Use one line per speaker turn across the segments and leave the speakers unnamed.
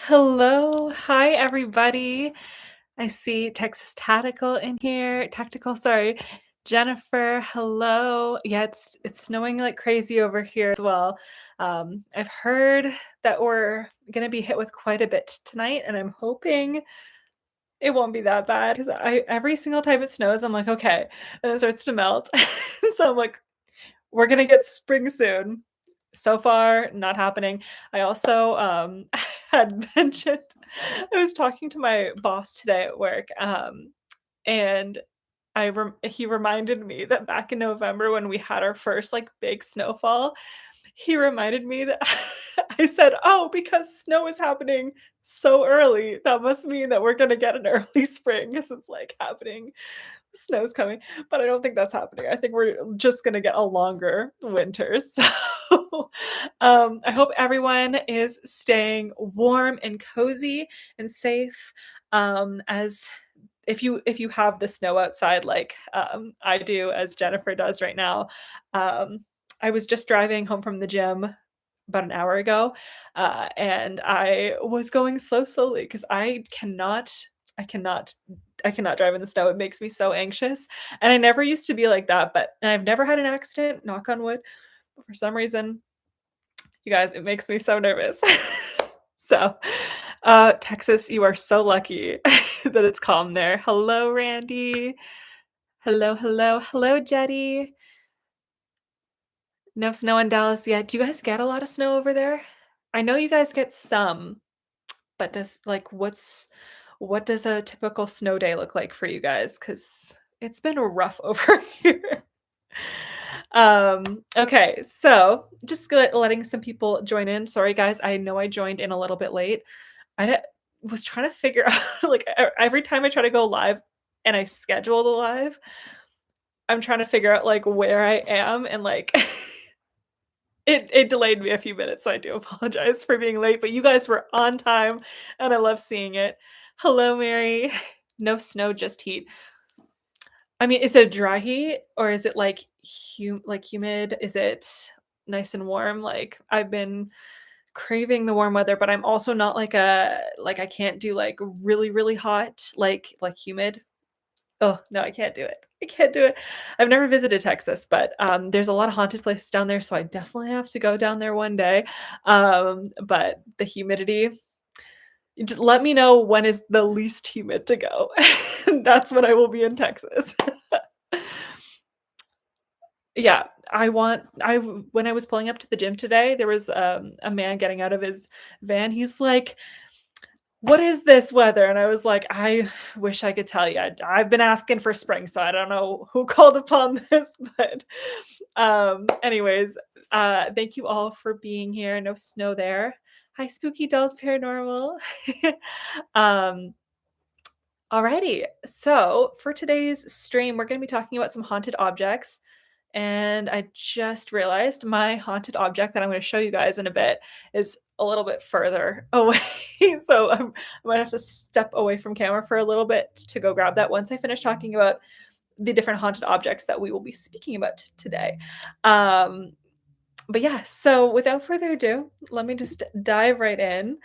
Hello. Hi, everybody. I see Texas Tactical, sorry. Jennifer, hello. Yeah, it's snowing like crazy over here as well. I've heard that we're gonna be hit with quite a bit tonight, and I'm hoping it won't be that bad because I every single time it snows, I'm like, okay, and it starts to melt. So I'm like, we're gonna get spring soon. So far, not happening. I also had mentioned I was talking to my boss today at work, and he reminded me that back in November when we had our first like big snowfall, he reminded me that I said, "Oh, because snow is happening so early, that must mean that we're gonna get an early spring because it's like happening snow's coming," but I don't think that's happening. I think we're just gonna get a longer winter. So, I hope everyone is staying warm and cozy and safe, as if you have the snow outside like, I do, as Jennifer does right now. I was just driving home from the gym about an hour ago, and I was going slowly because I cannot I cannot drive in the snow. It makes me so anxious. And I never used to be like that, and I've never had an accident, knock on wood. But for some reason, you guys, it makes me so nervous. So, Texas, you are so lucky that it's calm there. Hello, Randy. Hello, Jetty. No snow in Dallas yet. Do you guys get a lot of snow over there? I know you guys get some, but what does a typical snow day look like for you guys? Because it's been rough over here. Okay, so just letting some people join in. Sorry, guys, I know I joined in a little bit late. I was trying to figure out, like, every time I try to go live and I schedule the live, I'm trying to figure out, like, where I am and, like, it delayed me a few minutes, so I do apologize for being late, but you guys were on time, and I love seeing it. Hello, Mary. No snow, just heat. I mean, is it a dry heat or is it like humid? Is it nice and warm? Like I've been craving the warm weather, but I'm also not like I can't do like really hot, like humid. Oh, no, I can't do it. I can't do it. I've never visited Texas, but there's a lot of haunted places down there, so I definitely have to go down there one day. But the humidity, just let me know when is the least humid to go. That's when I will be in Texas. Yeah, when I was pulling up to the gym today, there was, a man getting out of his van. He's like, "What is this weather?" And I was like, "I wish I could tell you. I've been asking for spring, so I don't know who called upon this." But, anyways, thank you all for being here. No snow there. Hi, Spooky Dolls Paranormal. Um, Alrighty, so for today's stream, we're gonna be talking about some haunted objects. And I just realized my haunted object that I'm gonna show you guys in a bit is a little bit further away. So I might have to step away from camera for a little bit to go grab that once I finish talking about the different haunted objects that we will be speaking about today. Um, but yeah, so without further ado, let me just dive right in.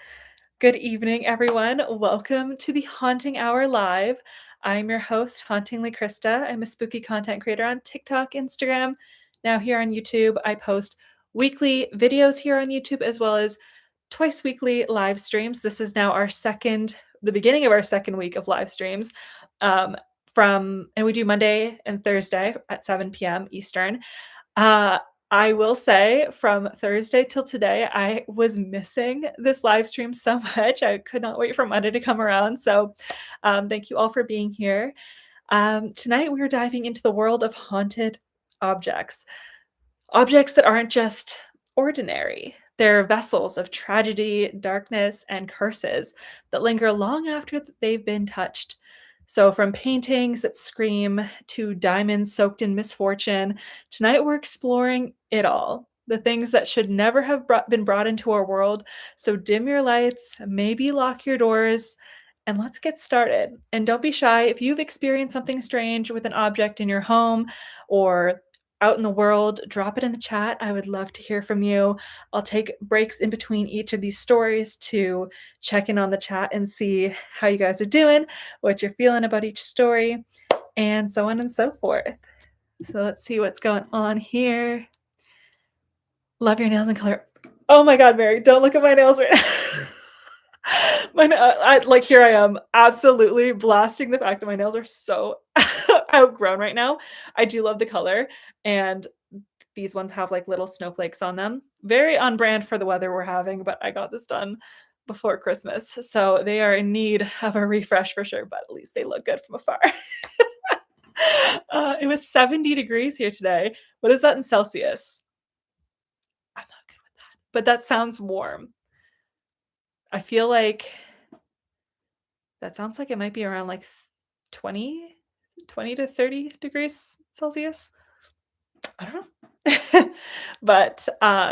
Good evening, everyone. Welcome to the Haunting Hour Live. I'm your host, Hauntingly Krista. I'm a spooky content creator on TikTok, Instagram. Now, here on YouTube, I post weekly videos here on YouTube as well as twice weekly live streams. This is now the beginning of our second week of live streams. And we do Monday and Thursday at 7 p.m. Eastern. Uh, I will say from Thursday till today, I was missing this live stream so much. I could not wait for Monday to come around. So thank you all for being here. Tonight, we are diving into the world of haunted objects. Objects that aren't just ordinary. They're vessels of tragedy, darkness, and curses that linger long after they've been touched. So, from paintings that scream to diamonds soaked in misfortune, tonight we're exploring it all. The things that should never have been brought into our world. So, dim your lights, maybe lock your doors, and let's get started. And don't be shy if you've experienced something strange with an object in your home or out in the world, drop it in the chat. I would love to hear from you. I'll take breaks in between each of these stories to check in on the chat and see how you guys are doing, what you're feeling about each story, and so on and so forth. So let's see what's going on here. Love your nails and color. Oh my God, Mary, don't look at my nails right now. Here I am absolutely blasting the fact that my nails are so outgrown right now. I do love the color, and these ones have like little snowflakes on them. Very on brand for the weather we're having, but I got this done before Christmas. So they are in need of a refresh for sure, but at least they look good from afar. It was 70 degrees here today. What is that in Celsius? I'm not good with that, but that sounds warm. I feel like that sounds like it might be around like 20 to 30 degrees Celsius. I don't know. But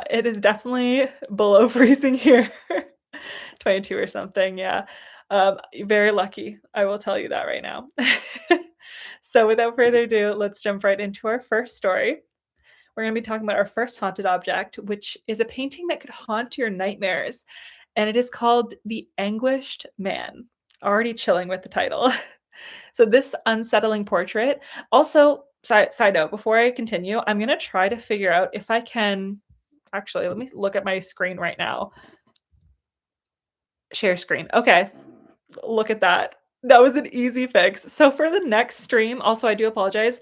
it is definitely below freezing here. 22 or something, yeah. Very lucky, I will tell you that right now. So without further ado, let's jump right into our first story. We're going to be talking about our first haunted object, which is a painting that could haunt your nightmares. And it is called The Anguished Man. Already chilling with the title. So this unsettling portrait. Also, side note, before I continue, I'm going to try to figure out if I can... Actually, let me look at my screen right now. Share screen. Okay. Look at that. That was an easy fix. So for the next stream, also, I do apologize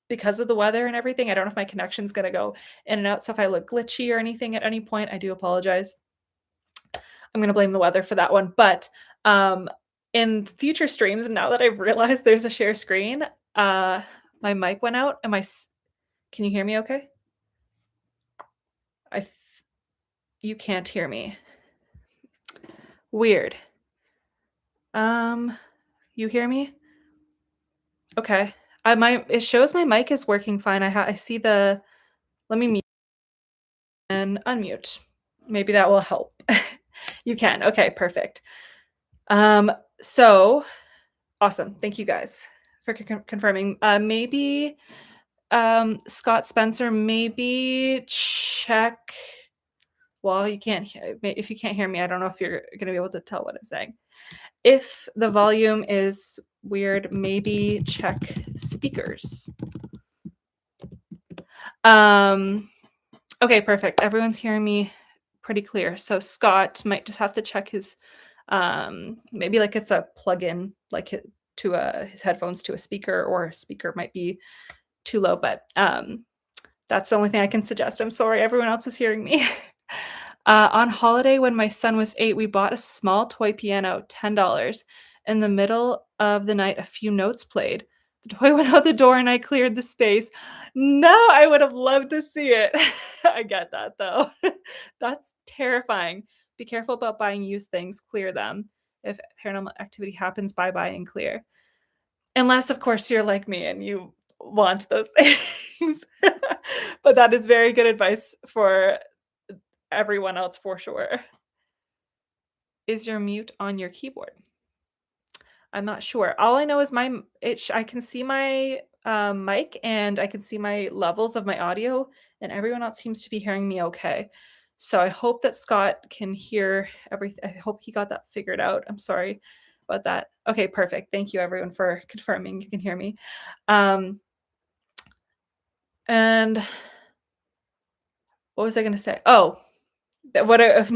because of the weather and everything. I don't know if my connection's going to go in and out. So if I look glitchy or anything at any point, I do apologize. I'm going to blame the weather for that one. But in future streams, now that I've realized there's a share screen, my mic went out. Can you hear me okay? You can't hear me. Weird. You hear me? Okay. It shows my mic is working fine. I see the... Let me mute and unmute. Maybe that will help. You can. Okay, perfect. So awesome. Thank you guys for confirming. Maybe Scott Spencer, maybe check... Well, you can't hear... If you can't hear me, I don't know if you're going to be able to tell what I'm saying. If the volume is weird, maybe check speakers. Okay, perfect. Everyone's hearing me pretty clear. So Scott might just have to check his, maybe like it's a plug-in, like to his headphones to a speaker, or a speaker might be too low, but that's the only thing I can suggest. I'm sorry, everyone else is hearing me. On holiday, when my son was 8, we bought a small toy piano, $10. In the middle of the night, a few notes played. The toy went out the door and I cleared the space. No, I would have loved to see it. I get that, though. That's terrifying. Be careful about buying used things. Clear them. If paranormal activity happens, bye-bye and clear. Unless, of course, you're like me and you want those things. But that is very good advice for everyone else for sure. Is your mute on your keyboard? I'm not sure. All I know is I can see my mic and I can see my levels of my audio, and everyone else seems to be hearing me okay. So I hope that Scott can hear everything. I hope he got that figured out. I'm sorry about that. Okay, perfect. Thank you everyone for confirming you can hear me. And what was I going to say? Oh, what's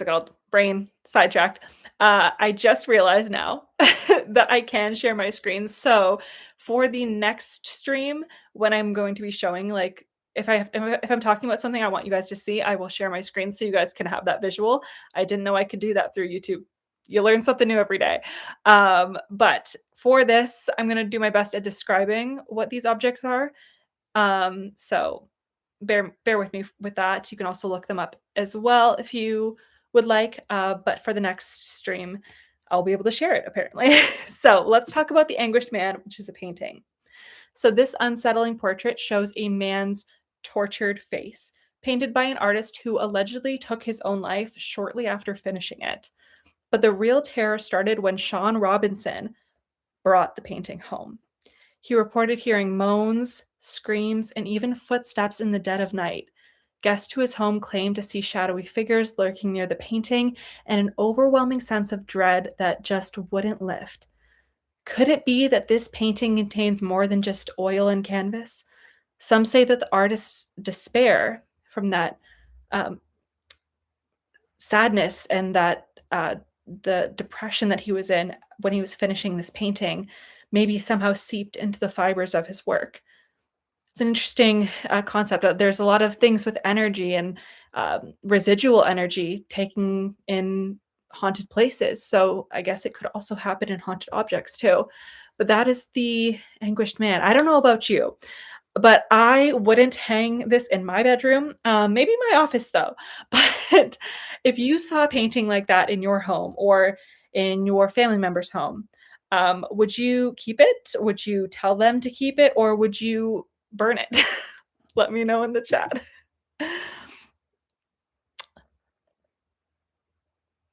it called? Brain sidetracked. I just realized now that I can share my screen. So for the next stream, when I'm going to be showing, like, if I'm talking about something I want you guys to see, I will share my screen so you guys can have that visual. I didn't know I could do that through YouTube. You learn something new every day. But for this, I'm going to do my best at describing what these objects are. So bear with me with that. You can also look them up as well if you would like. But for the next stream, I'll be able to share it, apparently. So let's talk about The Anguished Man, which is a painting. So this unsettling portrait shows a man's tortured face, painted by an artist who allegedly took his own life shortly after finishing it. But the real terror started when Sean Robinson brought the painting home. He reported hearing moans, screams, and even footsteps in the dead of night. Guests to his home claimed to see shadowy figures lurking near the painting and an overwhelming sense of dread that just wouldn't lift. Could it be that this painting contains more than just oil and canvas? Some say that the artist's despair from that um, sadness and that the depression that he was in when he was finishing this painting maybe somehow seeped into the fibers of his work. It's an interesting concept. There's a lot of things with energy and residual energy taking in haunted places. So I guess it could also happen in haunted objects too. But that is the Anguished Man. I don't know about you, but I wouldn't hang this in my bedroom. Maybe my office though. But if you saw a painting like that in your home or in your family member's home, would you keep it? Would you tell them to keep it, or would you burn it? Let me know in the chat.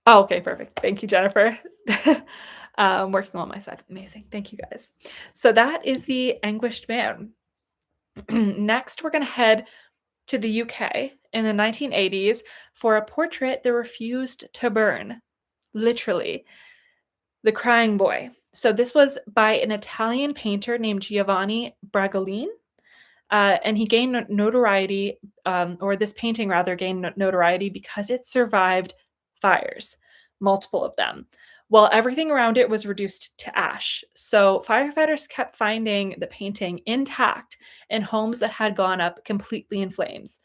Oh, okay, perfect. Thank you, Jennifer. Working on my side. Amazing. Thank you guys. So that is the Anguished Man. Next, we're going to head to the UK in the 1980s for a portrait that refused to burn. Literally. The Crying Boy. So this was by an Italian painter named Giovanni Bragolin. And he gained notoriety, or this painting rather gained notoriety because it survived fires, multiple of them, while everything around it was reduced to ash. So firefighters kept finding the painting intact in homes that had gone up completely in flames.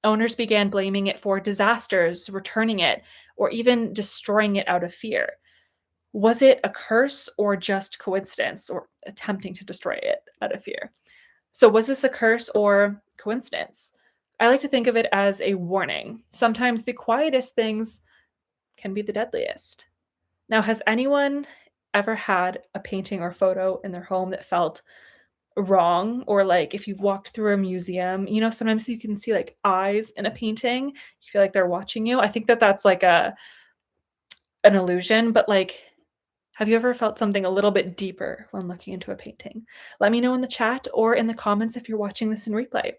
Owners began blaming it for disasters, returning it, or even destroying it out of fear. Was it a curse or just coincidence, or attempting to destroy it out of fear? So, was this a curse or coincidence? I like to think of it as a warning. Sometimes the quietest things can be the deadliest. Now, has anyone ever had a painting or photo in their home that felt wrong? Or like if you've walked through a museum, sometimes you can see like eyes in a painting. You feel like they're watching you. I think that that's like an illusion, but like, have you ever felt something a little bit deeper when looking into a painting? Let me know in the chat or in the comments if you're watching this in replay.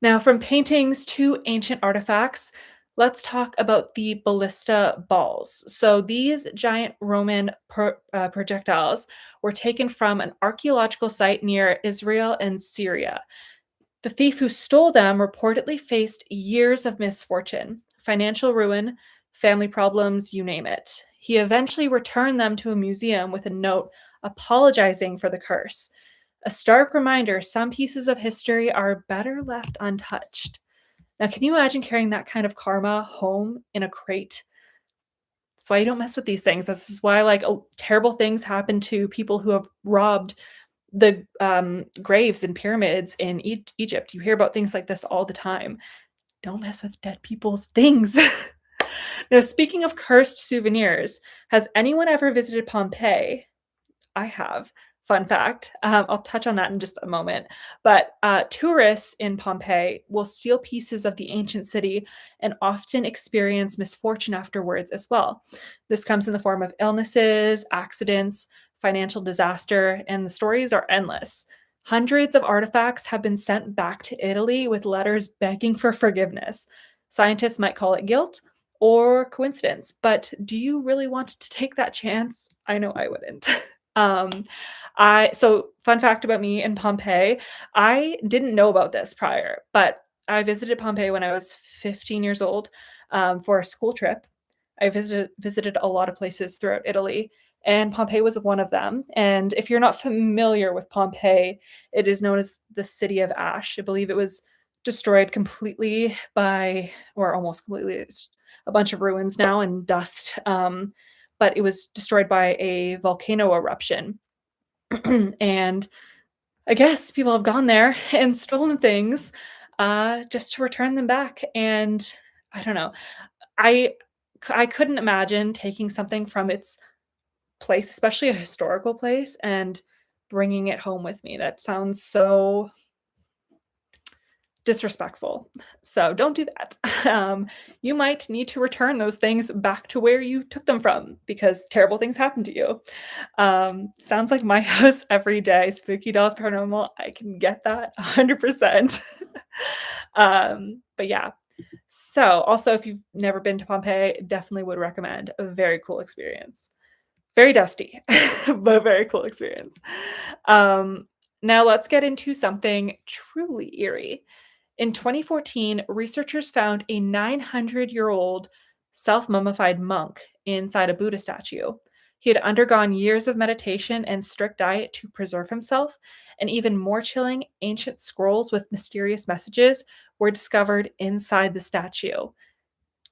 Now, from paintings to ancient artifacts, let's talk about the Ballista Balls. So these giant Roman projectiles were taken from an archaeological site near Israel and Syria. The thief who stole them reportedly faced years of misfortune, financial ruin, family problems, you name it. He eventually returned them to a museum with a note apologizing for the curse. A stark reminder some pieces of history are better left untouched. Now, can you imagine carrying that kind of karma home in a crate? That's why you don't mess with these things. This is why, like, terrible things happen to people who have robbed the graves and pyramids in Egypt. You hear about things like this all the time. Don't mess with dead people's things. Now, speaking of cursed souvenirs, has anyone ever visited Pompeii? I have. Fun fact. I'll touch on that in just a moment. But tourists in Pompeii will steal pieces of the ancient city and often experience misfortune afterwards as well. This comes in the form of illnesses, accidents, financial disaster, and the stories are endless. Hundreds of artifacts have been sent back to Italy with letters begging for forgiveness. Scientists might call it guilt or coincidence, but do you really want to take that chance? I know I wouldn't. Um, so fun fact about me in Pompeii, I didn't know about this prior, but I visited Pompeii when I was 15 years old for a school trip. I visited a lot of places throughout Italy, and Pompeii was one of them. And if you're not familiar with Pompeii, it is known as the City of Ash. I believe it was destroyed completely by, or almost completely, it's a bunch of ruins now and dust. But it was destroyed by a volcano eruption. And I guess people have gone there and stolen things just to return them back. And I don't know. I couldn't imagine taking something from its place, especially a historical place, and bringing it home with me. That sounds so disrespectful. So don't do that. You might need to return those things back to where you took them from because terrible things happen to you. Sounds like my house every day. Spooky dolls, paranormal. I can get that 100%. But yeah. So also, if you've never been to Pompeii, definitely would recommend. A very cool experience. Very dusty, but very cool experience. Now let's get into something truly eerie. In 2014, researchers found a 900-year-old self-mummified monk inside a Buddha statue. He had undergone years of meditation and strict diet to preserve himself, and even more chilling, ancient scrolls with mysterious messages were discovered inside the statue.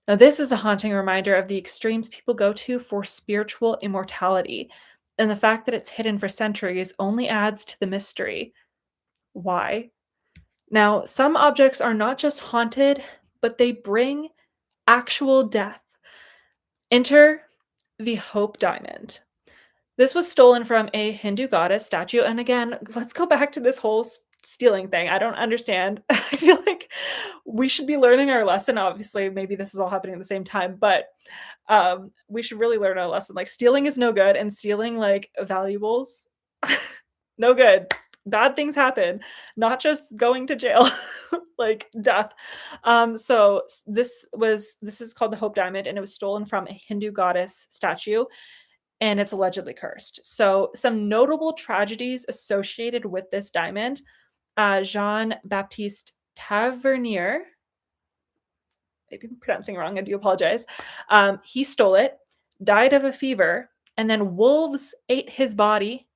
Now, this is a haunting reminder of the extremes people go to for spiritual immortality, and the fact that it's hidden for centuries only adds to the mystery. Why? Now, some objects are not just haunted, but they bring actual death. Enter the Hope Diamond. This was stolen from a Hindu goddess statue. And again, let's go back to this whole stealing thing. I don't understand. I feel like we should be learning our lesson. Obviously, maybe this is all happening at the same time, but we should really learn our lesson. Like, stealing is no good, and stealing like valuables, no good. Bad things happen, not just going to jail, like death. This is called the Hope Diamond, and it was stolen from a Hindu goddess statue, and it's allegedly cursed. So some notable tragedies associated with this diamond: Jean-Baptiste Tavernier, maybe I'm pronouncing it wrong, I do apologize. He stole it, died of a fever, and then wolves ate his body.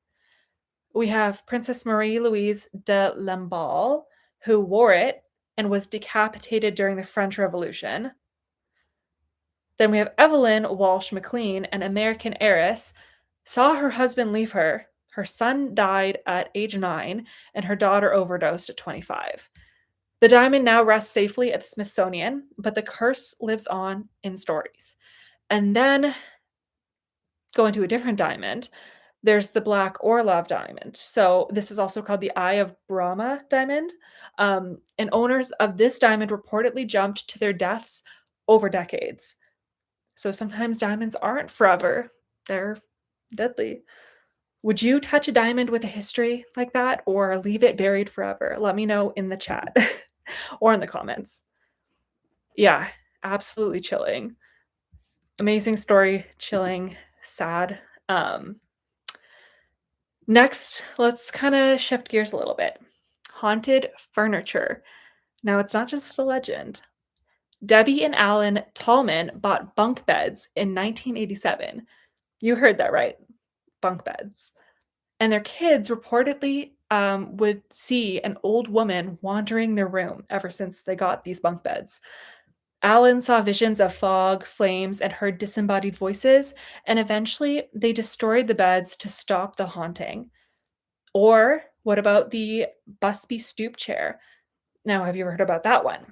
We have Princess Marie-Louise de Lamballe, who wore it and was decapitated during the French Revolution. Then we have Evelyn Walsh McLean, an American heiress, saw her husband leave her. Her son died at age 9, and her daughter overdosed at 25. The diamond now rests safely at the Smithsonian, but the curse lives on in stories. And then, going to a different diamond, there's the black Orlov diamond. So this is also called the Eye of Brahma diamond. And owners of this diamond reportedly jumped to their deaths over decades. So sometimes diamonds aren't forever. They're deadly. Would you touch a diamond with a history like that, or leave it buried forever? Let me know in the chat or in the comments. Yeah, absolutely chilling. Amazing story, chilling, sad. Next, let's kind of shift gears a little bit. Haunted furniture. Now, it's not just a legend. Debbie and Alan Tallman bought bunk beds in 1987. You heard that right. Bunk beds. And their kids reportedly would see an old woman wandering their room ever since they got these bunk beds. Alan saw visions of fog, flames, and heard disembodied voices, and eventually they destroyed the beds to stop the haunting. Or what about the Busby Stoop chair? Now, have you ever heard about that one?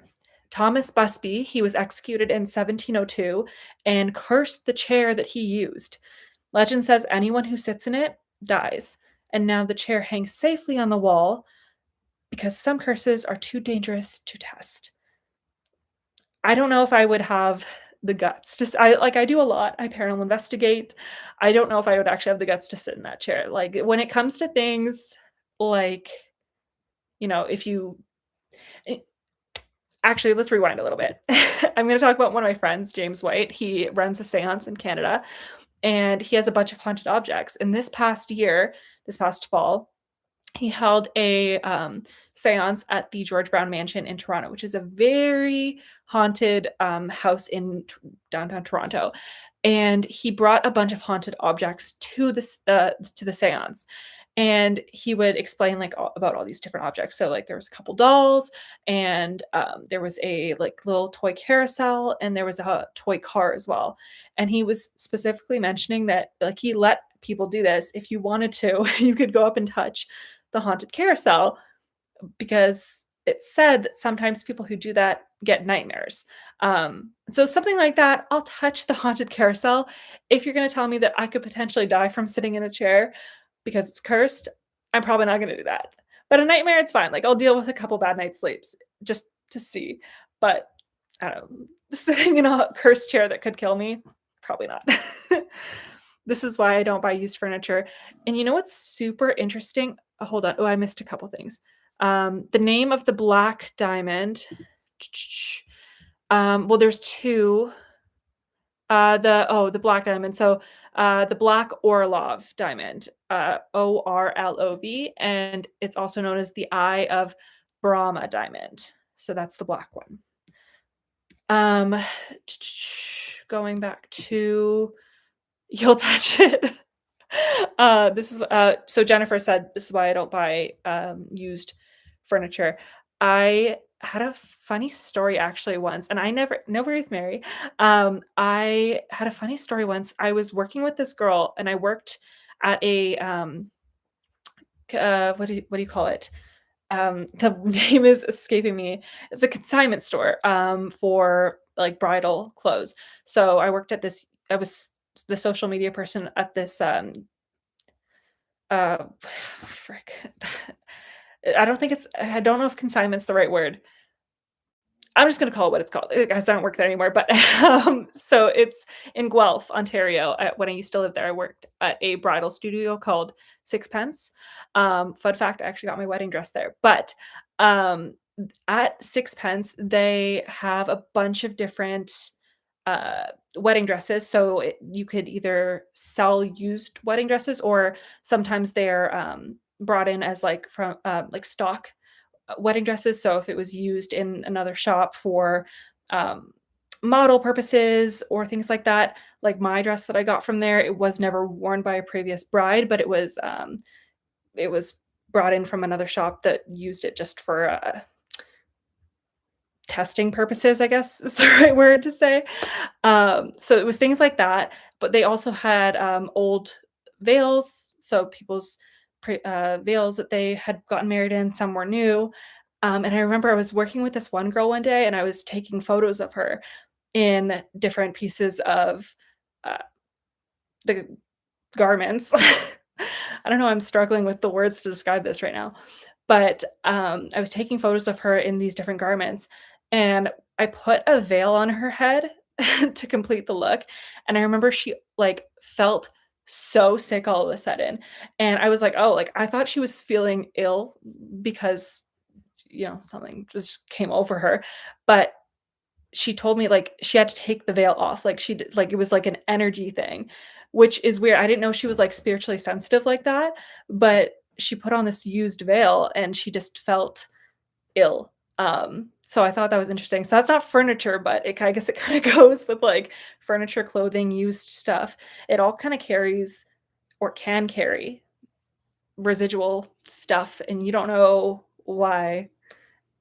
Thomas Busby, he was executed in 1702 and cursed the chair that he used. Legend says anyone who sits in it dies, and now the chair hangs safely on the wall because some curses are too dangerous to test. I don't know if I would have the guts to I do a lot. I paranormal investigate. I don't know if I would actually have the guts to sit in that chair. Like, when it comes to things like, if you actually, let's rewind a little bit. I'm going to talk about one of my friends, James White. He runs a seance in Canada, and he has a bunch of haunted objects. And this past fall, he held a seance at the George Brown Mansion in Toronto, which is a very haunted house in downtown Toronto. And he brought a bunch of haunted objects to the seance. And he would explain about all these different objects. So there was a couple dolls, and there was a little toy carousel, and there was a toy car as well. And he was specifically mentioning that he let people do this. If you wanted to, you could go up and touch the haunted carousel, because it said that sometimes people who do that get nightmares. So something like that, I'll touch the haunted carousel. If you're going to tell me that I could potentially die from sitting in a chair because it's cursed, I'm probably not going to do that. But a nightmare, it's fine. I'll deal with a couple bad night's sleeps. just to see. But I don't know, sitting in a cursed chair that could kill me, probably not. This is why I don't buy used furniture. And you know what's super interesting? Hold on. Oh, I missed a couple things. The name of the black diamond. Well, there's two. The black diamond. So the black Orlov diamond, Orlov, and it's also known as the Eye of Brahma diamond. So that's the black one. Um, going back to you'll touch it. This is so Jennifer said this is why I don't buy used furniture. I had a funny story actually once, and I never nobody's Mary. I had a funny story once. I was working with this girl, and I worked at a what do you call it? The name is escaping me. It's a consignment store for like bridal clothes. So I worked at this. I was the social media person at this frick. I don't know if consignment's the right word. I'm just gonna call it what it's called, because I don't work there anymore, but, so it's in Guelph, Ontario. When I used to live there, I worked at a bridal studio called Sixpence. Fun fact, I actually got my wedding dress there, but, um, at Sixpence, they have a bunch of different, wedding dresses, so you could either sell used wedding dresses, or sometimes they're, brought in as, like, from, like, stock wedding dresses. So if it was used in another shop for um, model purposes or things like that, like my dress that I got from there, it was never worn by a previous bride, but it was brought in from another shop that used it just for testing purposes, I guess is the right word to say. So it was things like that, but they also had old veils, so people's veils that they had gotten married in, some were new. And I remember I was working with this one girl one day, and I was taking photos of her in different pieces of uh, the garments. I don't know, I'm struggling with the words to describe this right now. But I was taking photos of her in these different garments, and I put a veil on her head to complete the look. And I remember she like felt so sick all of a sudden. And I was like, oh, like I thought she was feeling ill because something just came over her. But she told me, like, she had to take the veil off, like, she did like, it was like an energy thing, which is weird. I didn't know she was, like, spiritually sensitive like that, but she put on this used veil, and she just felt ill. So I thought that was interesting. So that's not furniture, but I guess it kinda goes with, like, furniture, clothing, used stuff. It all kinda carries or can carry residual stuff, and you don't know why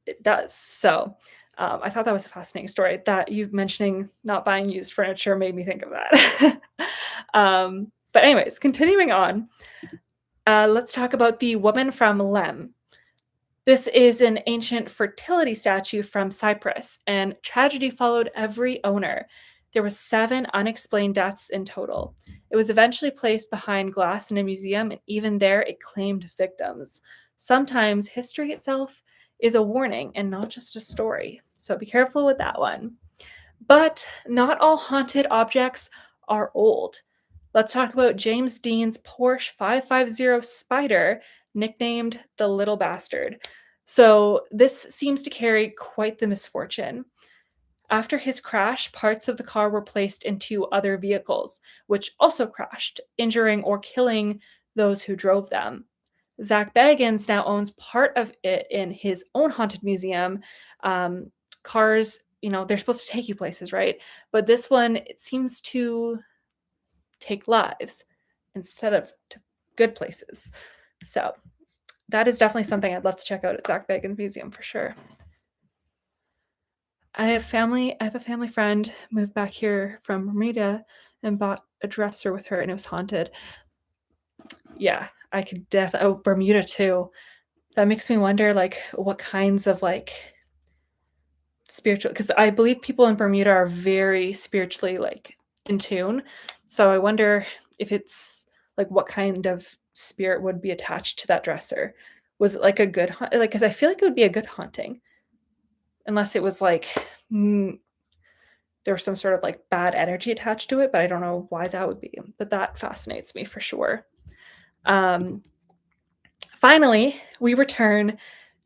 it does. So, I thought that was a fascinating story. That you mentioning not buying used furniture made me think of that. But anyways, continuing on, let's talk about the woman from Lemb. This is an ancient fertility statue from Cyprus, and tragedy followed every owner. There were 7 unexplained deaths in total. It was eventually placed behind glass in a museum, and even there it claimed victims. Sometimes history itself is a warning and not just a story. So be careful with that one. But not all haunted objects are old. Let's talk about James Dean's Porsche 550 Spyder, nicknamed the Little Bastard. So this seems to carry quite the misfortune. After his crash, parts of the car were placed into other vehicles, which also crashed, injuring or killing those who drove them. Zach Baggins now owns part of it in his own haunted museum. Cars, they're supposed to take you places, right? But this one, it seems to take lives instead of to good places. So that is definitely something I'd love to check out at Zach Baggins Museum for sure. I have a family friend moved back here from Bermuda and bought a dresser with her, and it was haunted. Yeah, I could definitely. Oh, Bermuda too. That makes me wonder, like, what kinds of, like, spiritual, because I believe people in Bermuda are very spiritually, like, in tune. So I wonder if it's, like, what kind of spirit would be attached to that dresser. Was it, like, a good like, because I feel like it would be a good haunting. unless it was like there was some sort of like bad energy attached to it, but I don't know why that would be. But that fascinates me for sure. Finally, we return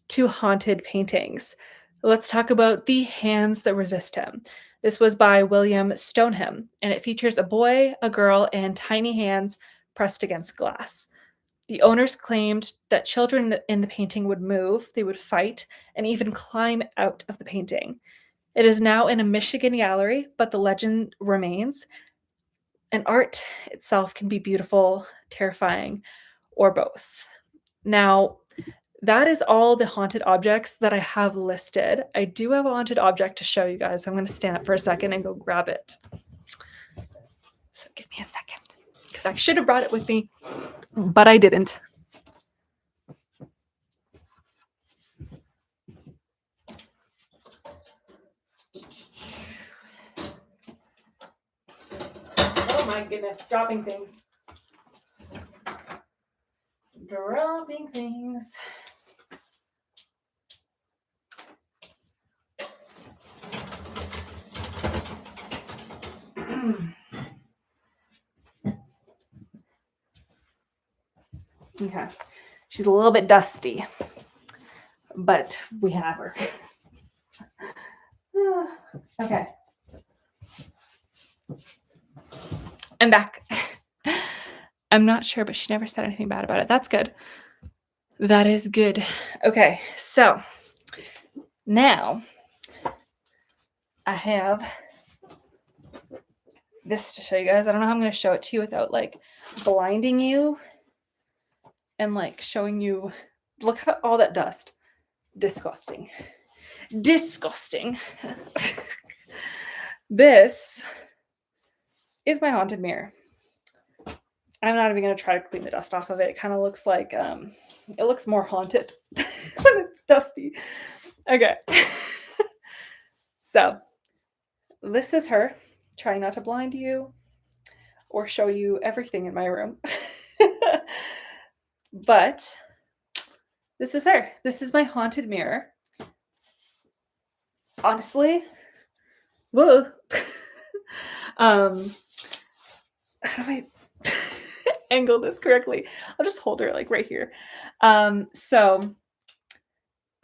to haunted paintings. Let's talk about The Hands That Resist Him. This was by William Stoneham, and it features a boy, a girl, and tiny hands pressed against glass. The owners claimed that children in the painting would move, they would fight, and even climb out of the painting. It is now in a Michigan gallery, but the legend remains. And art itself can be beautiful, terrifying, or both. Now, that is all the haunted objects that I have listed. I do have a haunted object to show you guys. I'm going to stand up for a second and go grab it. So give me a second, because I should have brought it with me, but I didn't. Oh my goodness, dropping things. Dropping things. Okay. She's a little bit dusty, but we have her. Okay. I'm back. I'm not sure, but she never said anything bad about it. That's good. That is good. Okay, so now I have this to show you guys. I don't know how I'm going to show it to you without like blinding you and like showing you. Look at all that dust. Disgusting. Disgusting. This is my haunted mirror. I'm not even going to try to clean the dust off of it. It kind of looks like, it looks more haunted than it's dusty. Okay. So this is her. Trying not to blind you or show you everything in my room. But this is her. This is my haunted mirror. Honestly, whoa. How do I angle this correctly? I'll just hold her like right here. So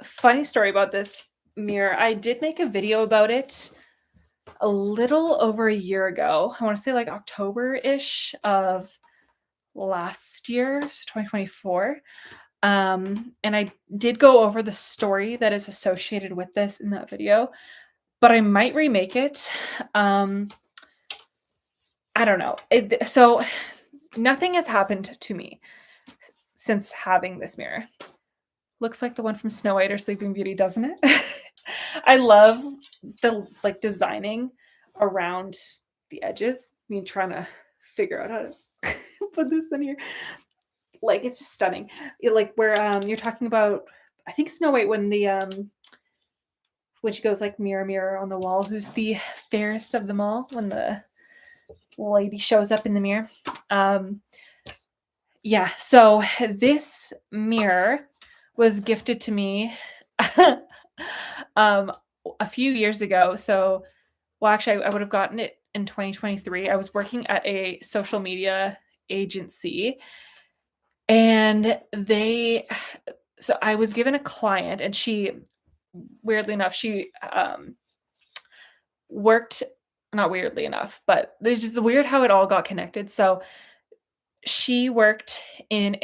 funny story about this mirror. I did make a video about it a little over a year ago. I want to say like October-ish of last year, so 2024. And I did go over the story that is associated with this in that video, but I might remake it. I don't know. So nothing has happened to me since having this mirror. Looks like the one from Snow White or Sleeping Beauty, doesn't it? I love the like designing around the edges. I mean, trying to figure out how to put this in here. Like, it's just stunning. Like where you're talking about, I think Snow White when the when she goes like mirror, mirror on the wall, who's the fairest of them all? When the lady shows up in the mirror. Yeah. So this mirror was gifted to me a few years ago. So, well, actually, I would have gotten it in 2023. I was working at a social media agency, and so I was given a client, and she, weirdly enough, she worked, not weirdly enough, but there's just the weird how it all got connected. So she worked in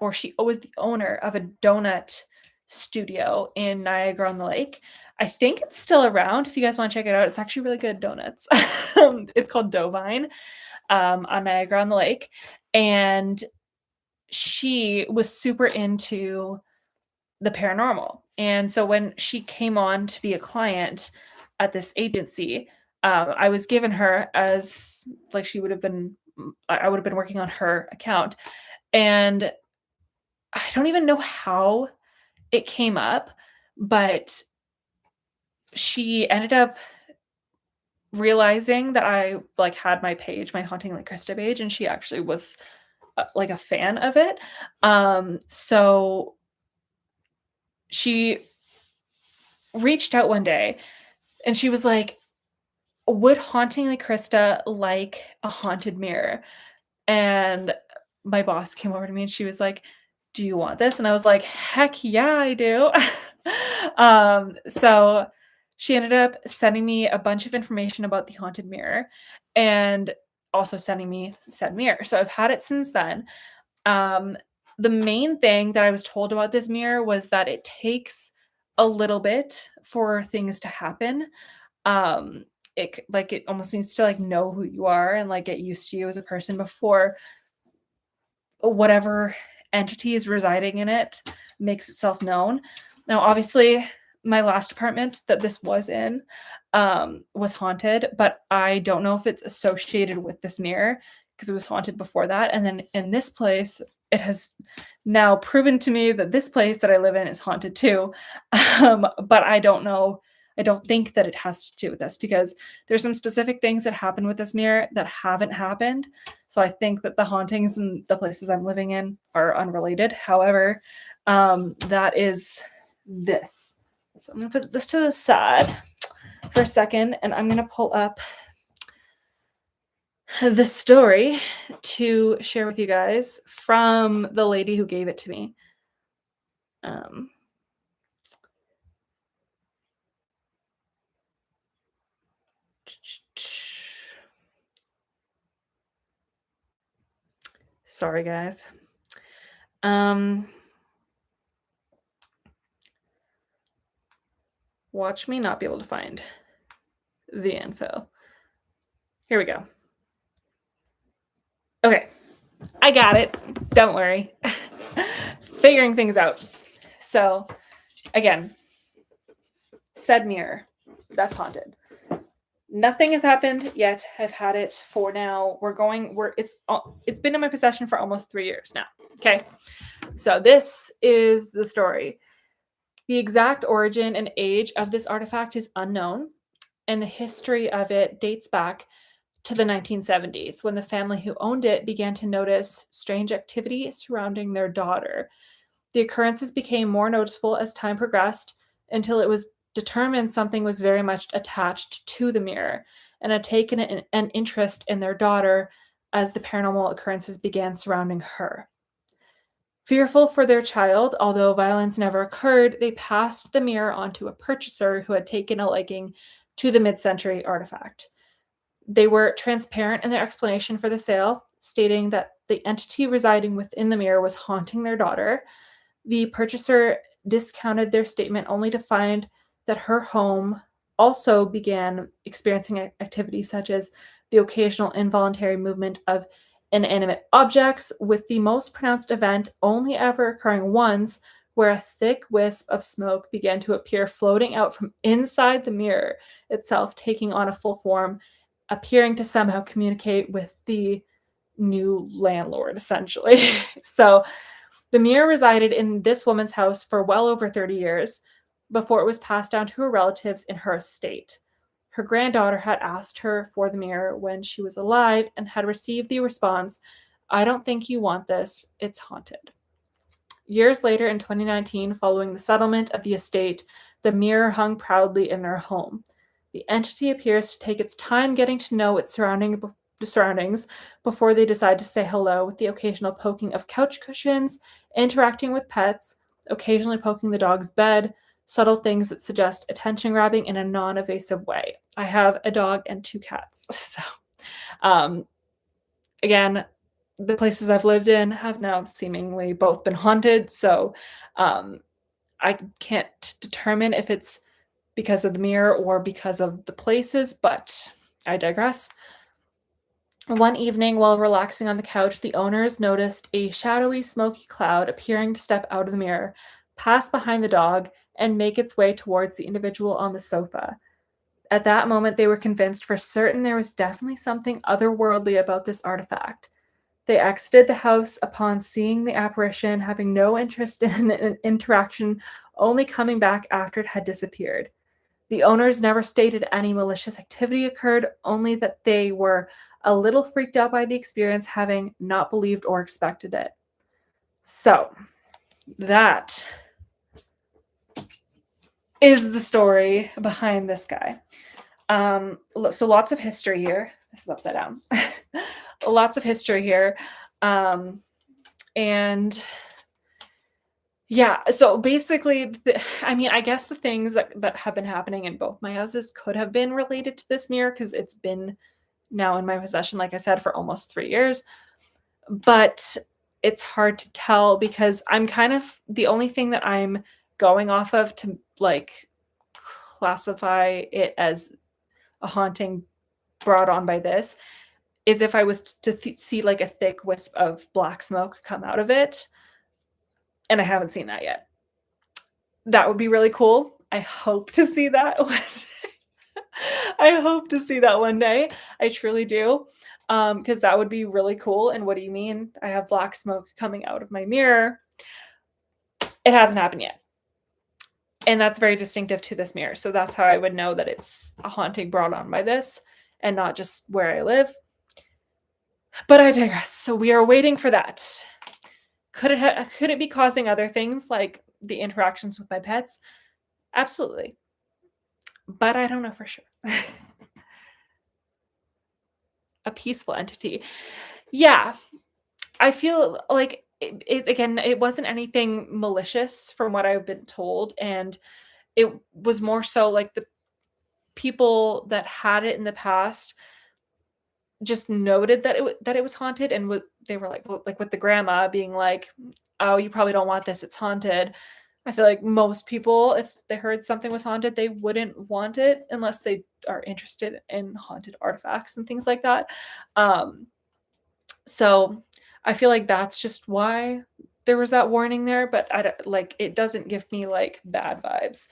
or she was the owner of a donut studio in Niagara on the Lake. I think it's still around. If you guys want to check it out, it's actually really good donuts. It's called Dovine on Niagara on the Lake. And she was super into the paranormal. And so when she came on to be a client at this agency, I was given her as like I would have been working on her account. And I don't even know how it came up, but she ended up realizing that I like had my page, my Hauntingly Krista page, and she actually was like a fan of it. So she reached out one day and she was like, would Hauntingly Krista like a haunted mirror? And my boss came over to me and she was like, do you want this? And I was like, heck yeah, I do. So she ended up sending me a bunch of information about the haunted mirror and also sending me said mirror. So I've had it since then. Um, the main thing that I was told about this mirror was that it takes a little bit for things to happen. It almost needs to like know who you are and like get used to you as a person before whatever entity is residing in it makes itself known. Now, obviously, my last apartment that this was in was haunted, but I don't know if it's associated with this mirror because it was haunted before that. And then in this place, it has now proven to me that this place that I live in is haunted too. But I don't know. I don't think that it has to do with this because there's some specific things that happen with this mirror that haven't happened. So I think that the hauntings and the places I'm living in are unrelated. However, that is this. So I'm going to put this to the side for a second, and I'm going to pull up the story to share with you guys from the lady who gave it to me. Sorry, guys. Watch me not be able to find the info. Here we go. Okay, I got it. Don't worry. Figuring things out. So, again, said mirror. That's haunted. Nothing has happened yet. I've had it for now. It's been in my possession for almost 3 years now. Okay. So this is the story. The exact origin and age of this artifact is unknown, and the history of it dates back to the 1970s when the family who owned it began to notice strange activity surrounding their daughter. The occurrences became more noticeable as time progressed until it was determined something was very much attached to the mirror and had taken an interest in their daughter as the paranormal occurrences began surrounding her. Fearful for their child, although violence never occurred, they passed the mirror on to a purchaser who had taken a liking to the mid-century artifact. They were transparent in their explanation for the sale, stating that the entity residing within the mirror was haunting their daughter. The purchaser discounted their statement only to find that her home also began experiencing activity such as the occasional involuntary movement of inanimate objects, with the most pronounced event only ever occurring once, where a thick wisp of smoke began to appear floating out from inside the mirror itself, taking on a full form, appearing to somehow communicate with the new landlord, essentially. So the mirror resided in this woman's house for well over 30 years before it was passed down to her relatives in her estate. Her granddaughter had asked her for the mirror when she was alive and had received the response, "I don't think you want this, it's haunted." Years later, in 2019, following the settlement of the estate, the mirror hung proudly in their home. The entity appears to take its time getting to know its surroundings before they decide to say hello, with the occasional poking of couch cushions, interacting with pets, occasionally poking the dog's bed, subtle things that suggest attention grabbing in a non-evasive way. I have a dog and 2 cats. So, again, the places I've lived in have now seemingly both been haunted. So, I can't determine if it's because of the mirror or because of the places, but I digress. One evening, while relaxing on the couch, the owners noticed a shadowy, smoky cloud appearing to step out of the mirror, pass behind the dog, and make its way towards the individual on the sofa. At that moment, they were convinced for certain there was definitely something otherworldly about this artifact. They exited the house upon seeing the apparition, having no interest in an interaction, only coming back after it had disappeared. The owners never stated any malicious activity occurred, only that they were a little freaked out by the experience, having not believed or expected it. So, that is the story behind this guy. So lots of history here. This is upside down. Lots of history here. And yeah, so basically, I mean, I guess the things that have been happening in both my houses could have been related to this mirror because it's been now in my possession, like I said, for almost 3 years. But it's hard to tell because I'm kind of the only thing that I'm going off of to like classify it as a haunting brought on by this is if I was to see like a thick wisp of black smoke come out of it. And I haven't seen that yet. That would be really cool. I hope to see that one day. I hope to see that one day. I truly do. Because that would be really cool. And what do you mean? I have black smoke coming out of my mirror. It hasn't happened yet. And that's very distinctive to this mirror. So that's how I would know that it's a haunting brought on by this and not just where I live. But I digress. So we are waiting for that. Could it be causing other things like the interactions with my pets? Absolutely. But I don't know for sure. A peaceful entity. Yeah. I feel like it wasn't anything malicious from what I've been told. And it was more so like the people that had it in the past just noted that it was haunted, and they were like, well, like with the grandma being like, "Oh, you probably don't want this. It's haunted." I feel like most people, if they heard something was haunted, they wouldn't want it unless they are interested in haunted artifacts and things like that. So I feel like that's just why there was that warning there, but I don't, like it doesn't give me like bad vibes.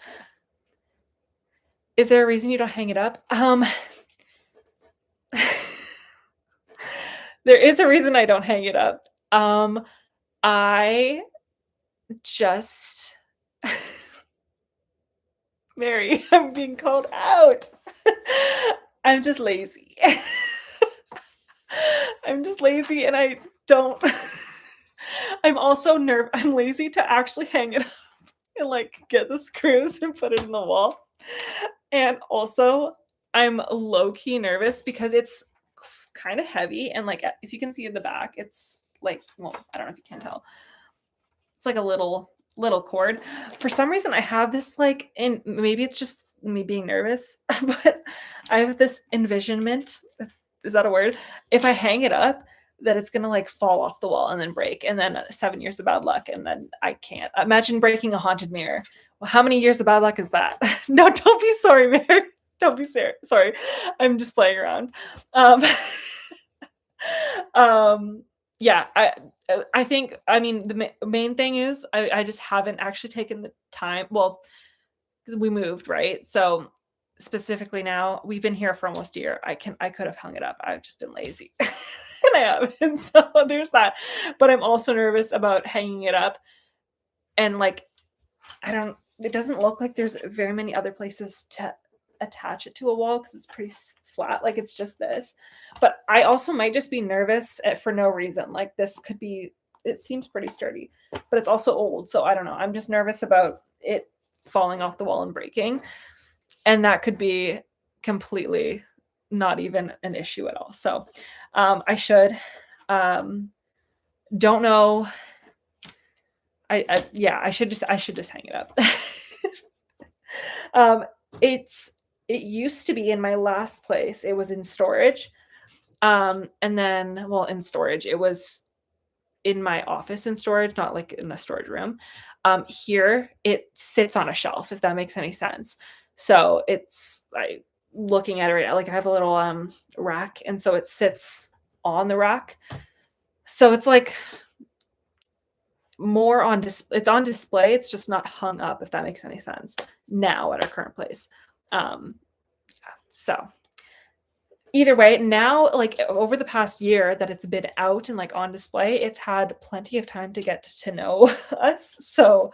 Is there a reason you don't hang it up? There is a reason I don't hang it up. I just Mary, I'm being called out. I'm just lazy. I'm just lazy and I don't I'm also I'm lazy to actually hang it up and like get the screws and put it in the wall. And also I'm low-key nervous because it's kind of heavy and like if you can see in the back, it's like, well, I don't know if you can tell. It's like a little cord. For some reason I have this like, and maybe it's just me being nervous, but I have this envisionment, is that a word? If I hang it up, that it's gonna like fall off the wall and then break, and then 7 years of bad luck, and then I can't. Imagine breaking a haunted mirror. Well, how many years of bad luck is that? No, don't be sorry, Mary. Don't be sorry. I'm just playing around. Yeah, I think, I mean, the main thing is I just haven't actually taken the time. Well, we moved, right? So specifically now, we've been here for almost a year. I could have hung it up. I've just been lazy. And I haven't. So there's that. But I'm also nervous about hanging it up. And like, it doesn't look like there's very many other places to attach it to a wall because it's pretty flat. Like it's just this. But I also might just be nervous for no reason. Like this could be, it seems pretty sturdy, but it's also old. So I don't know. I'm just nervous about it falling off the wall and breaking. And that could be completely not even an issue at all. So I should, don't know. I should just hang it up. It used to be in my last place. It was in storage. And then, well, in storage, it was in my office in storage, not like in the storage room. Here it sits on a shelf, if that makes any sense. So it's like looking at it right now, like I have a little rack, and so it sits on the rack. So it's like more on it's on display. It's just not hung up, if that makes any sense now at our current place. So either way, now, like over the past year that it's been out and like on display, it's had plenty of time to get to know us. So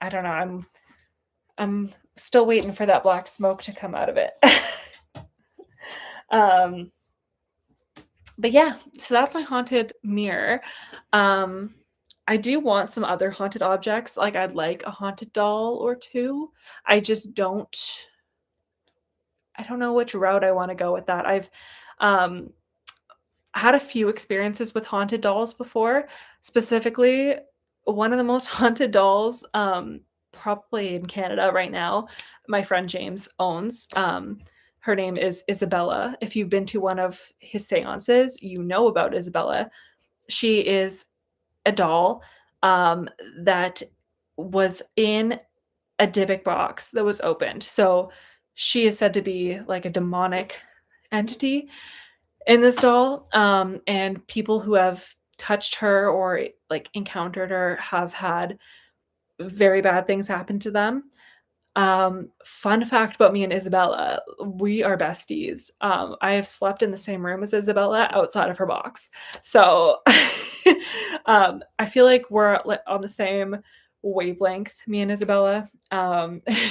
I don't know. I'm still waiting for that black smoke to come out of it. But yeah, so that's my haunted mirror. I I do want some other haunted objects, like, I'd like a haunted doll or 2. I just I don't know which route I wanna go with that. Um, had a few experiences with haunted dolls before. Specifically, one of the most haunted dolls, probably in Canada right now, my friend James owns. Her name is Isabella. If you've been to one of his seances, you know about Isabella. She is a doll, that was in a Dybbuk box that was opened. So she is said to be like a demonic entity in this doll, and people who have touched her or like encountered her have had very bad things happen to them. Fun fact about me and Isabella, we are besties. I have slept in the same room as Isabella outside of her box. So, I feel like we're on the same wavelength, me and Isabella.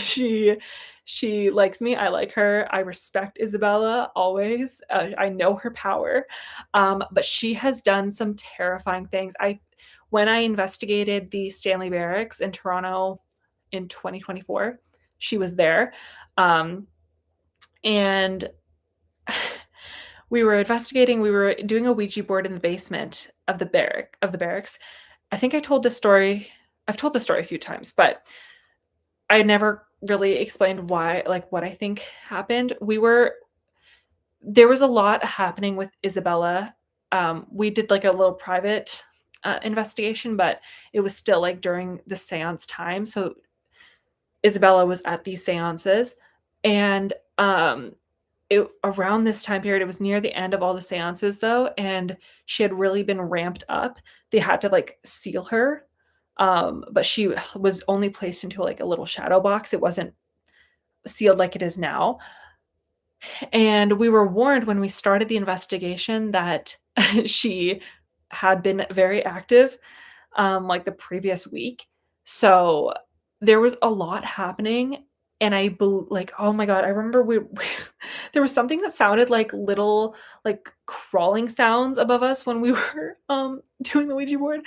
She she likes me, I like her. I respect Isabella always. I know her power. But she has done some terrifying things. I When I investigated the Stanley Barracks in Toronto in 2024, she was there. Um, and we were investigating, we were doing a Ouija board in the basement of the barracks. I think I told this story. I've told the story a few times, but I never really explained why, like what I think happened. There was a lot happening with Isabella. We did like a little private investigation, but it was still like during the seance time. So Isabella was at these seances, and around this time period, it was near the end of all the seances though, and she had really been ramped up. They had to like seal her, but she was only placed into like a little shadow box. It wasn't sealed like it is now. And we were warned when we started the investigation that she had been very active, like the previous week. So there was a lot happening. And like, oh my God, I remember there was something that sounded like little, like crawling sounds above us when we were doing the Ouija board.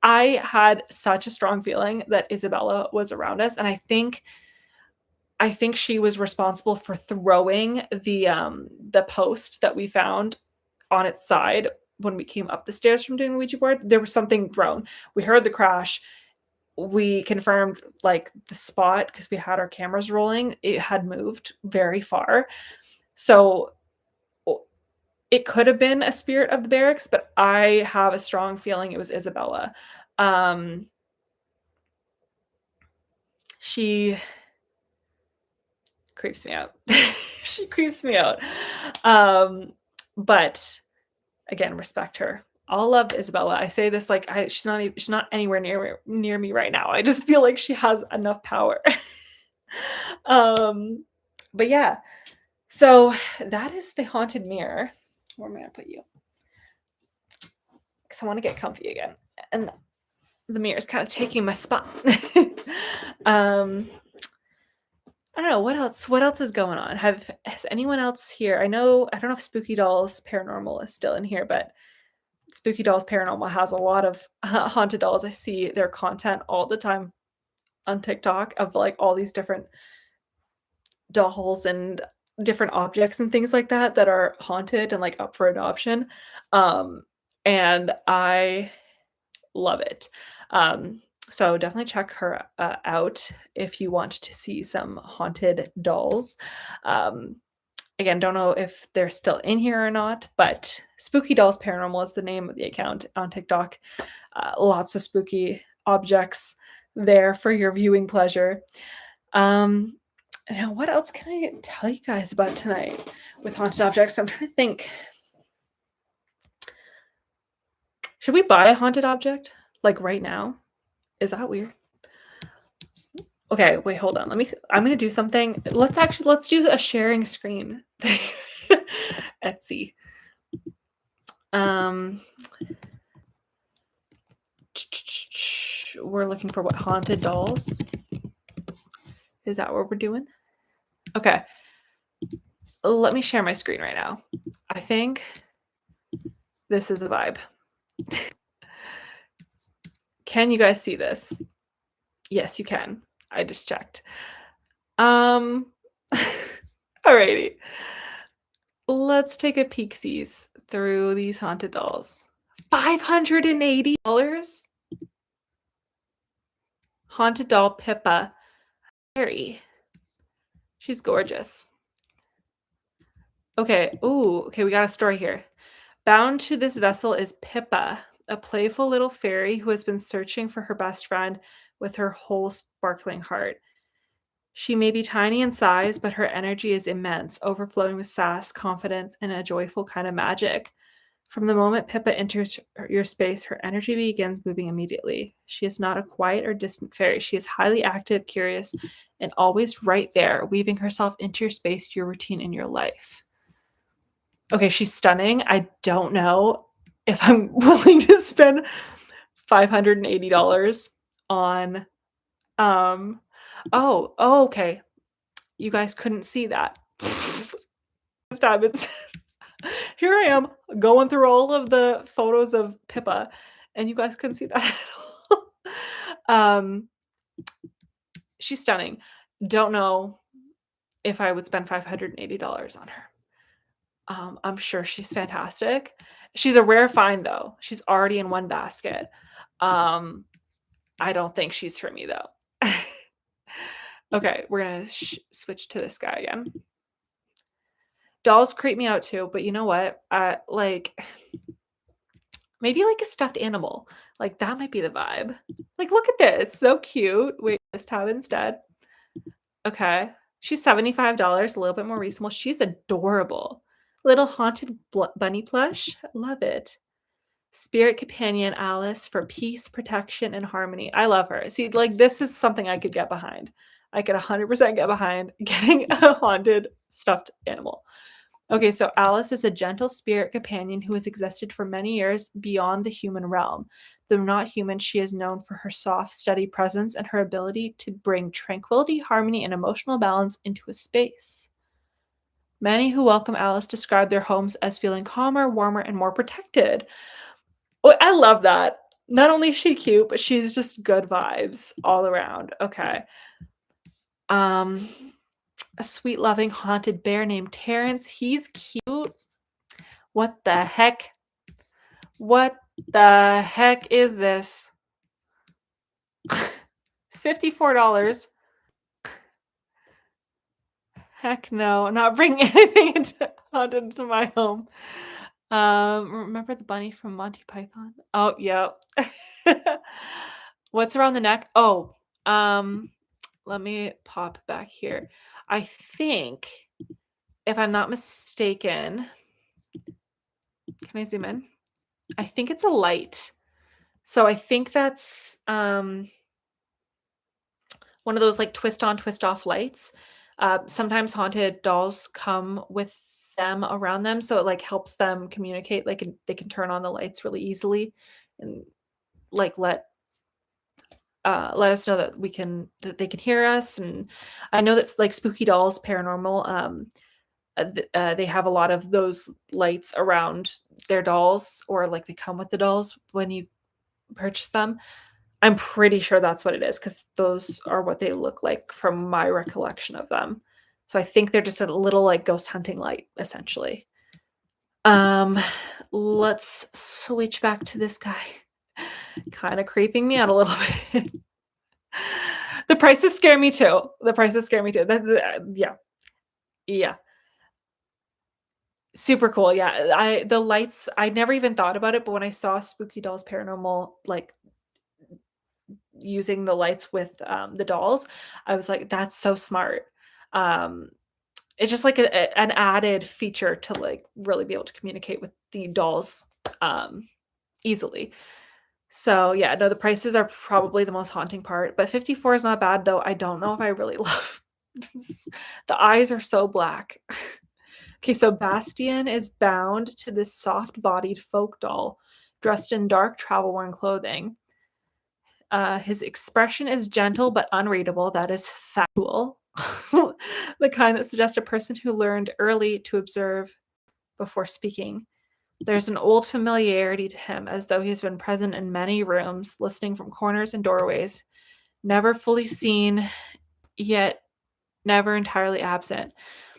I had such a strong feeling that Isabella was around us. And I think she was responsible for throwing the post that we found on its side when we came up the stairs from doing the Ouija board. There was something thrown. We heard the crash. We confirmed like the spot because we had our cameras rolling. It had moved very far. So it could have been a spirit of the barracks, but I have a strong feeling it was Isabella. Um, she creeps me out. She creeps me out. Um, but again, respect her. All love Isabella. I say this like she's not anywhere near me right now. I just feel like she has enough power. um, but yeah. So that is the haunted mirror. Where am I gonna put you? Because I want to get comfy again. And the mirror is kind of taking my spot. I don't know what else. What else is going on? Has anyone else here? I don't know if Spooky Dolls Paranormal is still in here, but Spooky Dolls Paranormal has a lot of haunted dolls. I see their content all the time on TikTok of like all these different dolls and different objects and things like that that are haunted and like up for adoption. Um, and I love it. So definitely check her out if you want to see some haunted dolls. Again, don't know if they're still in here or not, but Spooky Dolls Paranormal is the name of the account on TikTok. Lots of spooky objects there for your viewing pleasure. Now, what else can I tell you guys about tonight with haunted objects? I'm trying to think. Should we buy a haunted object like right now? Is that weird? Okay, wait, hold on. I'm gonna do something. Let's do a sharing screen thing. Etsy. We're looking for what haunted dolls. Is that what we're doing? Okay. Let me share my screen right now. I think this is a vibe. Can you guys see this? Yes, you can. I just checked. Alrighty. Let's take a peek-sees through these haunted dolls. $580? Haunted doll Pippa. Very. She's gorgeous. Okay. Ooh, okay, we got a story here. Bound to this vessel is Pippa, a playful little fairy who has been searching for her best friend with her whole sparkling heart. She may be tiny in size, but her energy is immense, overflowing with sass, confidence, and a joyful kind of magic. From the moment Pippa enters your space, her energy begins moving immediately. She is not a quiet or distant fairy. She is highly active, curious, and always right there, weaving herself into your space, your routine, and your life. Okay, she's stunning. I don't know if I'm willing to spend $580 on okay. You guys couldn't see that. Here I am going through all of the photos of Pippa, and you guys couldn't see that at all. She's stunning. Don't know if I would spend $580 on her. I'm sure she's fantastic. She's a rare find, though. She's already in one basket. I don't think she's for me, though. Okay, we're going to switch to this guy again. Dolls creep me out too, but you know what? Maybe like a stuffed animal. Like that might be the vibe. Like, look at this. So cute. Wait, this tab instead. Okay. She's $75, a little bit more reasonable. She's adorable. Little haunted bunny plush. Love it. Spirit companion Alice for peace, protection, and harmony. I love her. See, like this is something I could get behind. I could 100% get behind getting a haunted stuffed animal. Okay, so Alice is a gentle spirit companion who has existed for many years beyond the human realm. Though not human, she is known for her soft, steady presence and her ability to bring tranquility, harmony, and emotional balance into a space. Many who welcome Alice describe their homes as feeling calmer, warmer, and more protected. Oh, I love that. Not only is she cute, but she's just good vibes all around. Okay. A sweet, loving, haunted bear named Terrence. He's cute. What the heck? What the heck is this? $54. Heck no. I'm not bringing anything into my home. Remember the bunny from Monty Python? Oh, yeah. What's around the neck? Oh, let me pop back here. I think, if I'm not mistaken, can I zoom in? I think it's a light. So I think that's one of those like twist on, twist off lights. Sometimes haunted dolls come with them around them, so it like helps them communicate. Like they can turn on the lights really easily and like let us know that they can hear us. And I know that's like Spooky Dolls Paranormal. They have a lot of those lights around their dolls, or like they come with the dolls when you purchase them. I'm pretty sure that's what it is, because those are what they look like from my recollection of them. So I think they're just a little like ghost hunting light, essentially. Let's switch back to this guy. Kind of creeping me out a little bit. The prices scare me too. Yeah. Super cool. Yeah. The lights, I never even thought about it, but when I saw Spooky Dolls Paranormal, like using the lights with the dolls, I was like, that's so smart. It's just like an added feature to like really be able to communicate with the dolls easily. So yeah, no, the prices are probably the most haunting part, but 54 is not bad, though. I don't know if I really love this. The eyes are so black. Okay, so Bastian is bound to this soft-bodied folk doll dressed in dark travel-worn clothing. His expression is gentle but unreadable. That is factual. The kind that suggests a person who learned early to observe before speaking. There's an old familiarity to him, as though he's been present in many rooms, listening from corners and doorways, never fully seen, yet never entirely absent.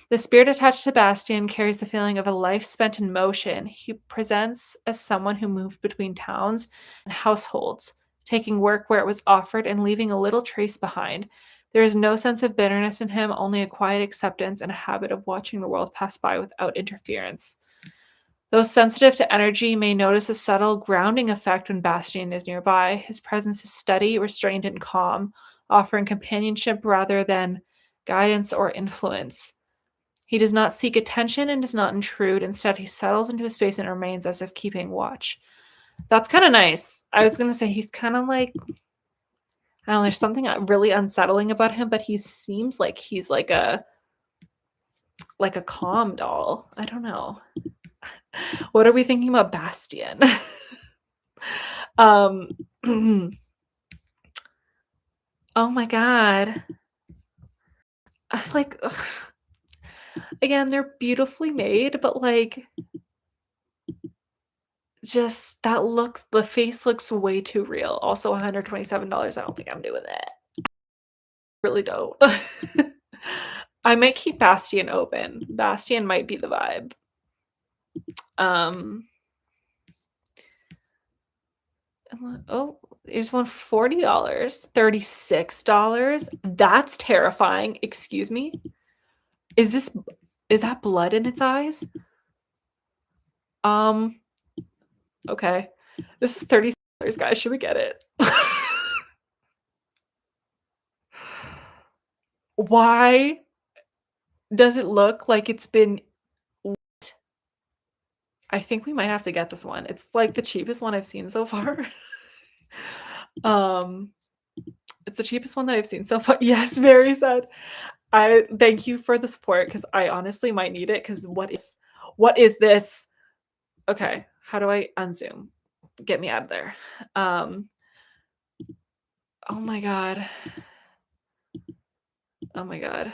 The spirit attached to Bastian carries the feeling of a life spent in motion. He presents as someone who moved between towns and households, taking work where it was offered and leaving a little trace behind. There is no sense of bitterness in him, only a quiet acceptance and a habit of watching the world pass by without interference. Those sensitive to energy may notice a subtle grounding effect when Bastian is nearby. His presence is steady, restrained, and calm, offering companionship rather than guidance or influence. He does not seek attention and does not intrude. Instead, he settles into a space and remains as if keeping watch. That's kind of nice. I was going to say he's kind of like, I don't know, there's something really unsettling about him, but he seems like he's like a calm doll. I don't know. What are we thinking about Bastian? Oh my god. Like, again, they're beautifully made, but like, just the face looks way too real. Also, $127. I don't think I'm doing that. Really don't. I might keep Bastian open. Bastian might be the vibe. Oh, here's one for $40. $36. That's terrifying. Excuse me. Is that blood in its eyes? Okay. This is $30, guys. Should we get it? Why does it look like it's been what? I think we might have to get this one. It's like the cheapest one I've seen so far. It's the cheapest one that I've seen so far. Yes, very sad. I thank you for the support because I honestly might need it because what is this? Okay, how do I unzoom? Get me out of there. Oh my god. Oh my god.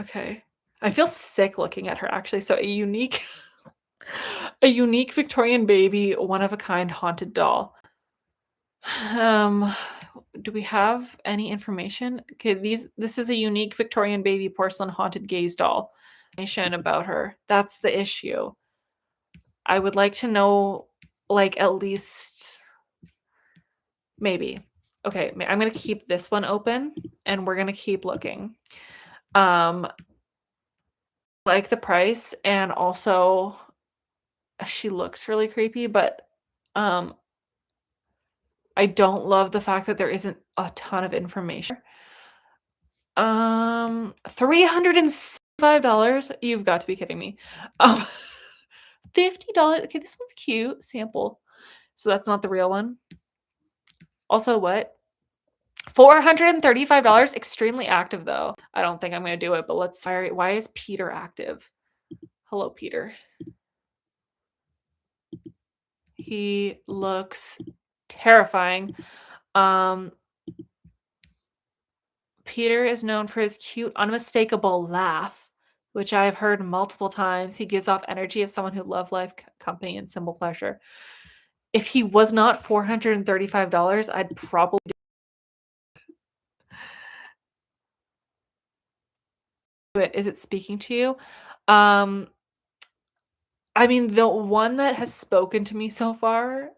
Okay. I feel sick looking at her actually. So a unique Victorian baby, one of a kind haunted doll. Do we have any information? Okay, this is a unique Victorian baby porcelain haunted gaze doll. Information about her. That's the issue. I would like to know, like, at least maybe. Okay, I'm gonna keep this one open and we're gonna keep looking. Like the price, and also she looks really creepy, but I don't love the fact that there isn't a ton of information. $365. You've got to be kidding me. $50. Okay, this one's cute. Sample. So that's not the real one. Also, what? $435. Extremely active though. I don't think I'm gonna do it, but let's. Why is Peter active? Hello, Peter. He looks terrifying. Peter is known for his cute, unmistakable laugh, which I have heard multiple times. He gives off energy of someone who loves life, company, and simple pleasure. If he was not $435, I'd probably do it. Is it speaking to you? I mean, the one that has spoken to me so far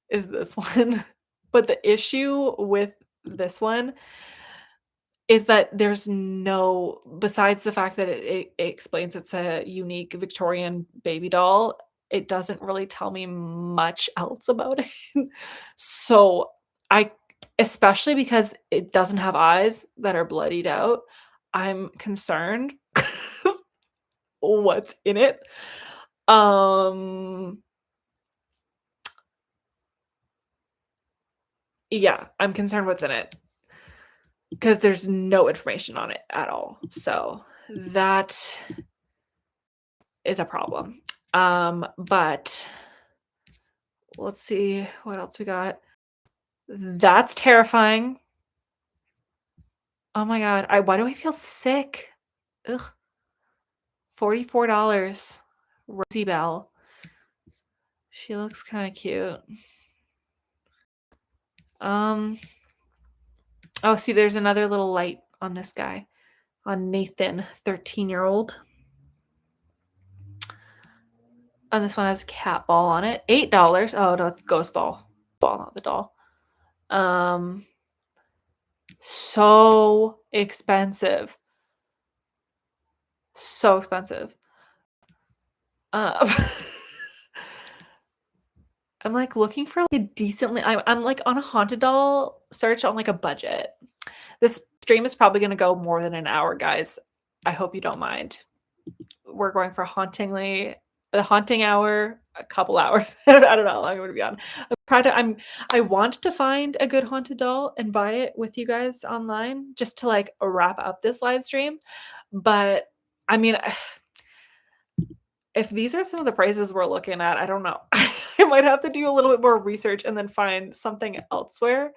is this one. But the issue with this one is that there's no, besides the fact that it explains it's a unique Victorian baby doll, it doesn't really tell me much else about it. So, I especially because it doesn't have eyes that are bloodied out, I'm concerned what's in it. Yeah, I'm concerned what's in it. Because there's no information on it at all. So that is a problem. But let's see what else we got. That's terrifying. Oh my god. Why do I feel sick? Ugh. $44. Rosie Bell. She looks kind of cute. Oh, see, there's another little light on this guy, on Nathan, 13-year-old. And this one has cat ball on it. $8. Oh no, it's ghost ball. Ball, not the doll. So expensive. So expensive. I'm like looking for like a decently. I'm like on a haunted doll search on like a budget. This stream is probably going to go more than an hour, guys. I hope you don't mind. We're going for the haunting hour, a couple hours. I don't know how long I'm going to be on. I want to find a good haunted doll and buy it with you guys online just to like wrap up this live stream. But I mean, if these are some of the prices we're looking at, I don't know. I might have to do a little bit more research and then find something elsewhere.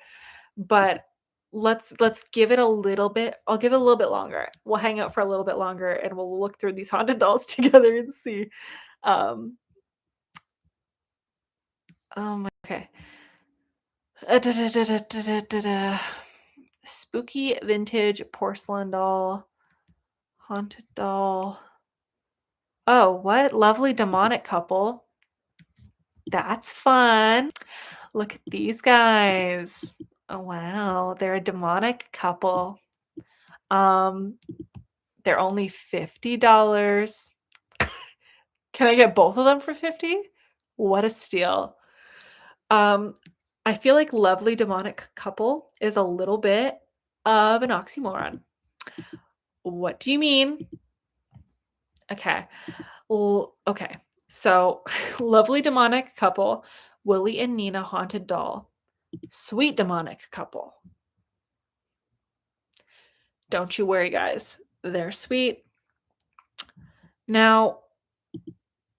But let's give it a little bit. I'll give it a little bit longer. We'll hang out for a little bit longer and we'll look through these haunted dolls together and see. Okay. Spooky vintage porcelain doll. Haunted doll. Oh, what? Lovely demonic couple. That's fun. Look at these guys. Oh, wow. They're a demonic couple. They're only $50. Can I get both of them for 50? What a steal. I feel like lovely demonic couple is a little bit of an oxymoron. What do you mean? Okay. Well, okay. So, lovely demonic couple, Willie and Nina haunted doll. Sweet demonic couple. Don't you worry, guys. They're sweet. Now,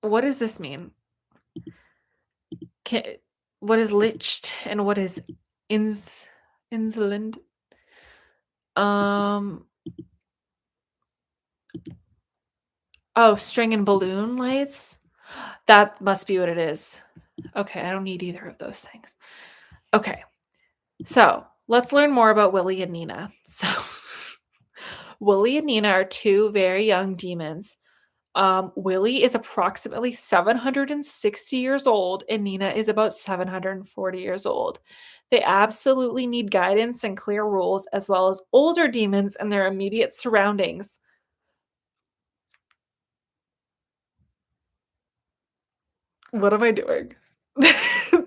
what does this mean? What is liched and what is insolent? Oh, string and balloon lights? That must be what it is. Okay, I don't need either of those things. Okay, so let's learn more about Willie and Nina. So, Willie and Nina are two very young demons. Willie is approximately 760 years old, and Nina is about 740 years old. They absolutely need guidance and clear rules, as well as older demons and their immediate surroundings. What am I doing?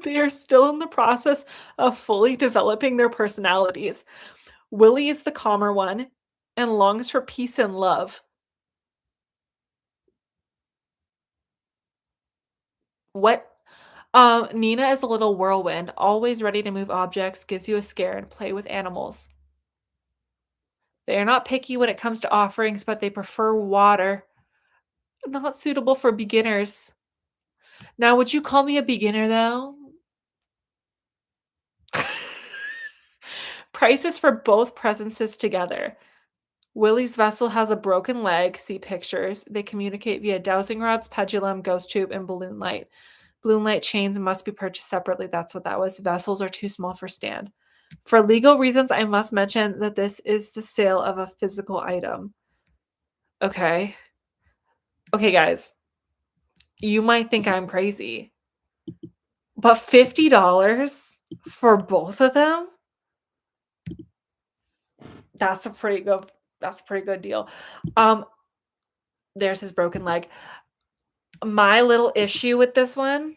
They are still in the process of fully developing their personalities. Willie is the calmer one and longs for peace and love. What? Nina is a little whirlwind, always ready to move objects, gives you a scare, and play with animals. They are not picky when it comes to offerings, but they prefer water. Not suitable for beginners. Now, would you call me a beginner, though? Prices for both presences together. Willie's vessel has a broken leg. See pictures. They communicate via dowsing rods, pendulum, ghost tube, and balloon light. Balloon light chains must be purchased separately. That's what that was. Vessels are too small for stand. For legal reasons, I must mention that this is the sale of a physical item. Okay. Okay, guys. You might think I'm crazy, but $50 for both of them? That's a pretty good deal. There's his broken leg. My little issue with this one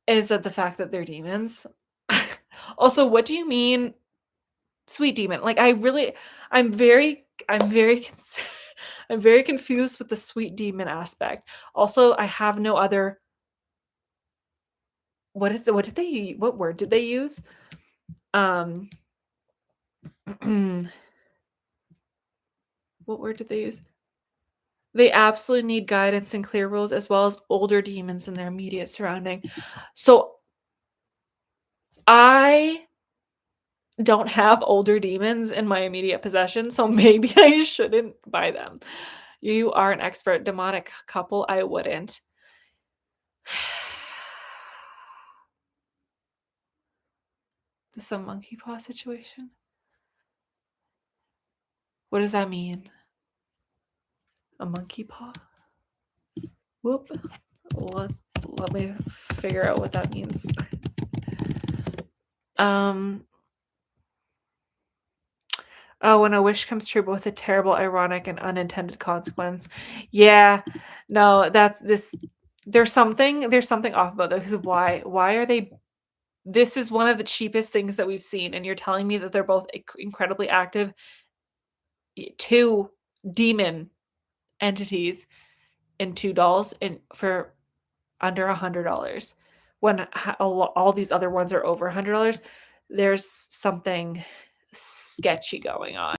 is that the fact that they're demons. Also, what do you mean sweet demon? Like I'm very I'm very confused with the sweet demon aspect. Also, I have no other what word did they use? What word did they use? They absolutely need guidance and clear rules, as well as older demons in their immediate surrounding. So I don't have older demons in my immediate possession, so maybe I shouldn't buy them. You are an expert demonic couple. I wouldn't. This is a monkey paw situation? What does that mean? A monkey paw? Whoop. Let me figure out what that means. Oh, when a wish comes true, both a terrible, ironic, and unintended consequence. Yeah, no, that's this. There's something off about this. Why are they? This is one of the cheapest things that we've seen, and you're telling me that they're both incredibly active. Two demon entities and two dolls, and for under $100. When all these other ones are over $100, there's something sketchy going on.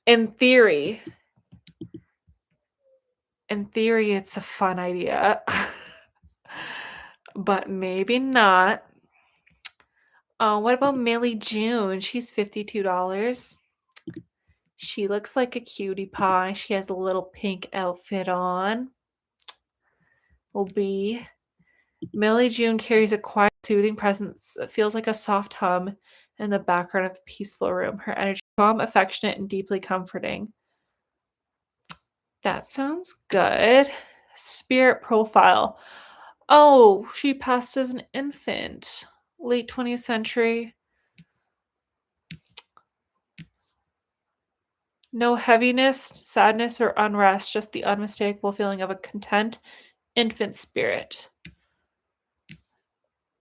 In theory, it's a fun idea, but maybe not. What about Millie June? She's $52. She looks like a cutie pie. She has a little pink outfit on. Millie June carries a quiet, soothing presence that feels like a soft hum in the background of a peaceful room. Her energy is calm, affectionate, and deeply comforting. That sounds good. Spirit profile. Oh, she passed as an infant. Late 20th century. No heaviness, sadness, or unrest, just the unmistakable feeling of a content infant spirit.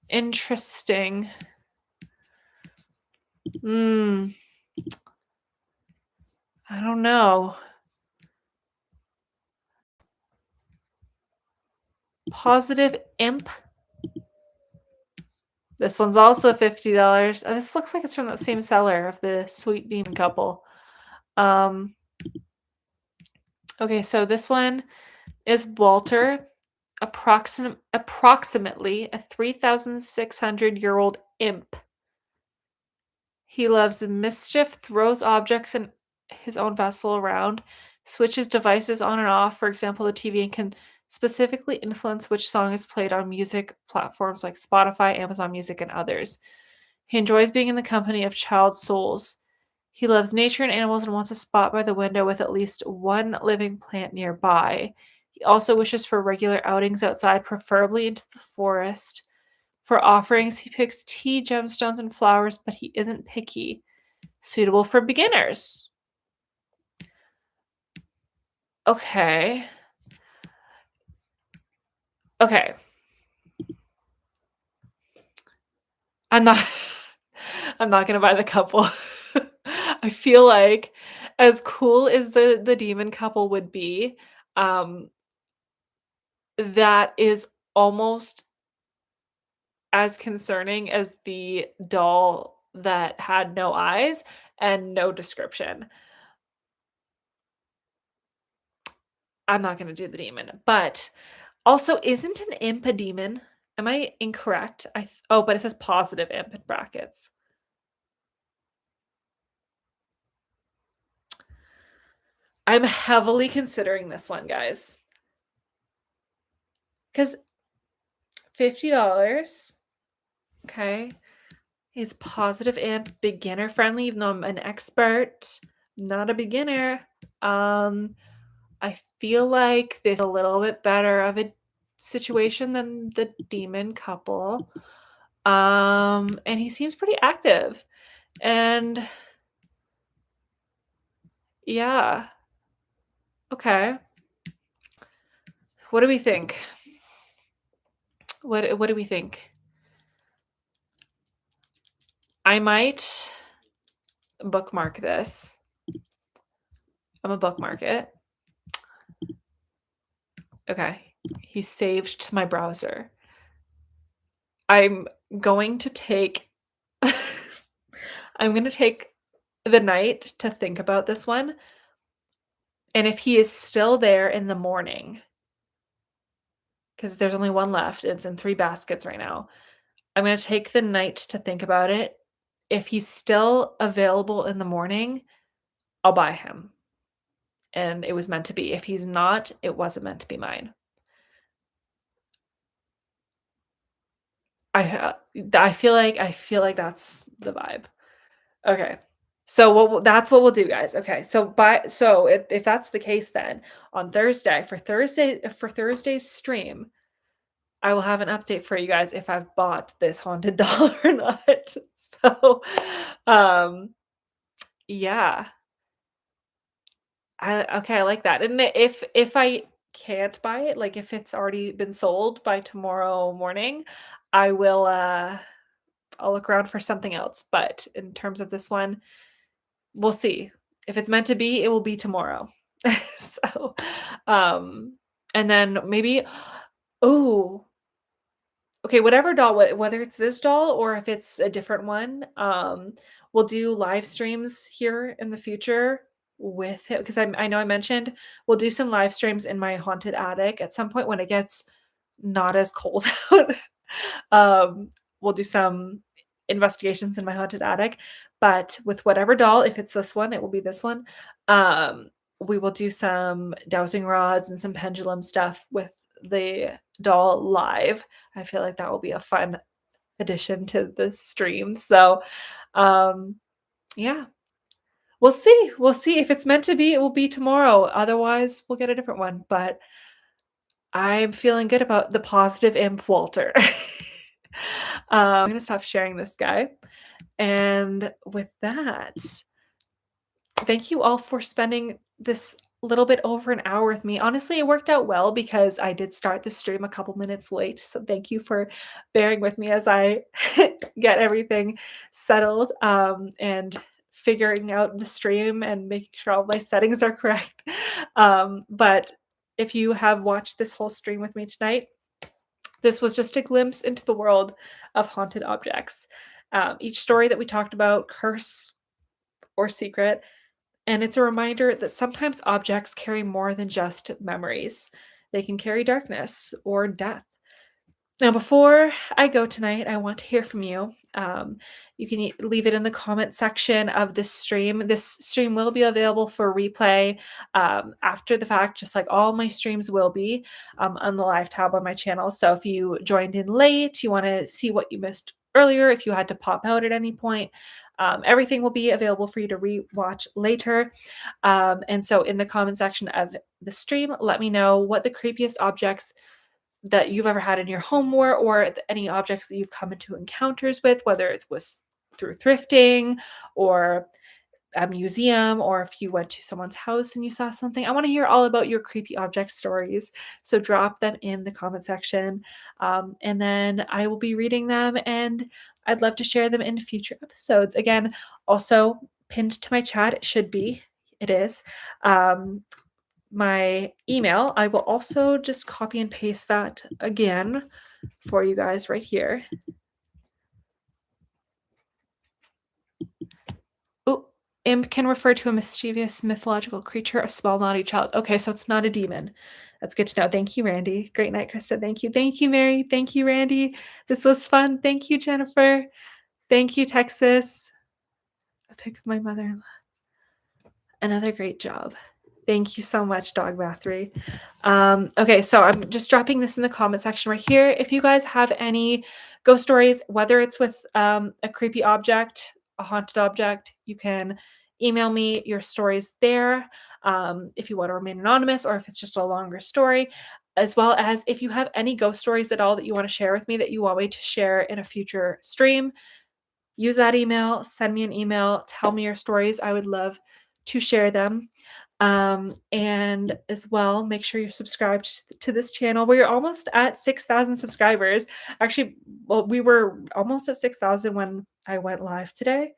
Interesting. I don't know. Positive imp. This one's also $50. This looks like it's from that same seller of the Sweet Demon Couple. Okay, so this one is Walter, approximately a 3,600-year-old imp. He loves mischief, throws objects in his own vessel around, switches devices on and off, for example, the TV, and can specifically influence which song is played on music platforms like Spotify, Amazon Music, and others. He enjoys being in the company of child souls. He loves nature and animals and wants a spot by the window with at least one living plant nearby. He also wishes for regular outings outside, preferably into the forest. For offerings, he picks tea, gemstones, and flowers, but he isn't picky. Suitable for beginners. Okay. I'm not I'm not gonna buy the couple. I feel like as cool as the demon couple would be, that is almost as concerning as the doll that had no eyes and no description. I'm not gonna do the demon, but also, isn't an imp a demon? Am I incorrect? Oh, but it says positive imp in brackets. I'm heavily considering this one, guys. Because $50, okay, is positive imp, beginner friendly, even though I'm an expert, not a beginner. I feel like this is a little bit better of a situation than the demon couple. And he seems pretty active. And yeah. Okay. What do we think? What do we think? I might bookmark this. I'm gonna bookmark it. Okay. He saved to my browser. I'm going to take I'm going to take the night to think about this one. And if he is still there in the morning, because there's only one left, it's in 3 baskets right now. I'm going to take the night to think about it. If he's still available in the morning, I'll buy him. And it was meant to be. If he's not, it wasn't meant to be mine. I feel like that's the vibe. Okay. So that's what we'll do, guys. Okay. So if that's the case, then on Thursday for Thursday's stream, I will have an update for you guys if I've bought this haunted doll or not. So, um, yeah. I like that. And if I can't buy it, like if it's already been sold by tomorrow morning, I will I'll look around for something else. But in terms of this one, we'll see. If it's meant to be, it will be tomorrow. So, um, and then maybe, oh, okay, whatever doll, whether it's this doll or if it's a different one, we'll do live streams here in the future with it because I know I mentioned we'll do some live streams in my haunted attic at some point when it gets not as cold out. Um, we'll do some investigations in my haunted attic, but with whatever doll, if it's this one, it will be this one. Um, we will do some dowsing rods and some pendulum stuff with the doll live. I feel like that will be a fun addition to the stream. So, um, yeah, we'll see. We'll see if it's meant to be, it will be tomorrow. Otherwise, we'll get a different one. But I'm feeling good about the positive imp Walter. I'm gonna stop sharing this guy. And with that, thank you all for spending this little bit over an hour with me. Honestly, it worked out well because I did start the stream a couple minutes late. So thank you for bearing with me as I get everything settled and figuring out the stream and making sure all my settings are correct. But if you have watched this whole stream with me tonight, this was just a glimpse into the world of haunted objects. Each story that we talked about, curse or secret, and it's a reminder that sometimes objects carry more than just memories. They can carry darkness or death. Now, before I go tonight, I want to hear from you. You can leave it in the comment section of this stream. This stream will be available for replay after the fact, just like all my streams will be on the live tab on my channel. So if you joined in late, you want to see what you missed earlier, if you had to pop out at any point, everything will be available for you to rewatch later. And so in the comment section of the stream, let me know what the creepiest objects that you've ever had in your home were, or any objects that you've come into encounters with, whether it was through thrifting or a museum, or if you went to someone's house and you saw something. I want to hear all about your creepy object stories. So drop them in the comment section. And then I will be reading them and I'd love to share them in future episodes. Again, also pinned to my chat, it is. My email. I will also just copy and paste that again for you guys right here. Oh, imp can refer to a mischievous mythological creature, a small naughty child. Okay, so it's not a demon. That's good to know. Thank you, Randy. Great night, Krista. Thank you. Thank you, Mary. Thank you, Randy. This was fun. Thank you, Jennifer. Thank you, Texas. A pic of my mother-in-law. Another great job. Thank you so much, Dog Bathory. Okay, so I'm just dropping this in the comment section right here. If you guys have any ghost stories, whether it's with a creepy object, a haunted object, you can email me your stories there if you want to remain anonymous or if it's just a longer story, as well as if you have any ghost stories at all that you want to share with me that you want me to share in a future stream, use that email, send me an email, tell me your stories. I would love to share them. And as well, make sure you're subscribed to this channel. We're almost at 6,000 subscribers. Actually, well, we were almost at 6,000 when I went live today.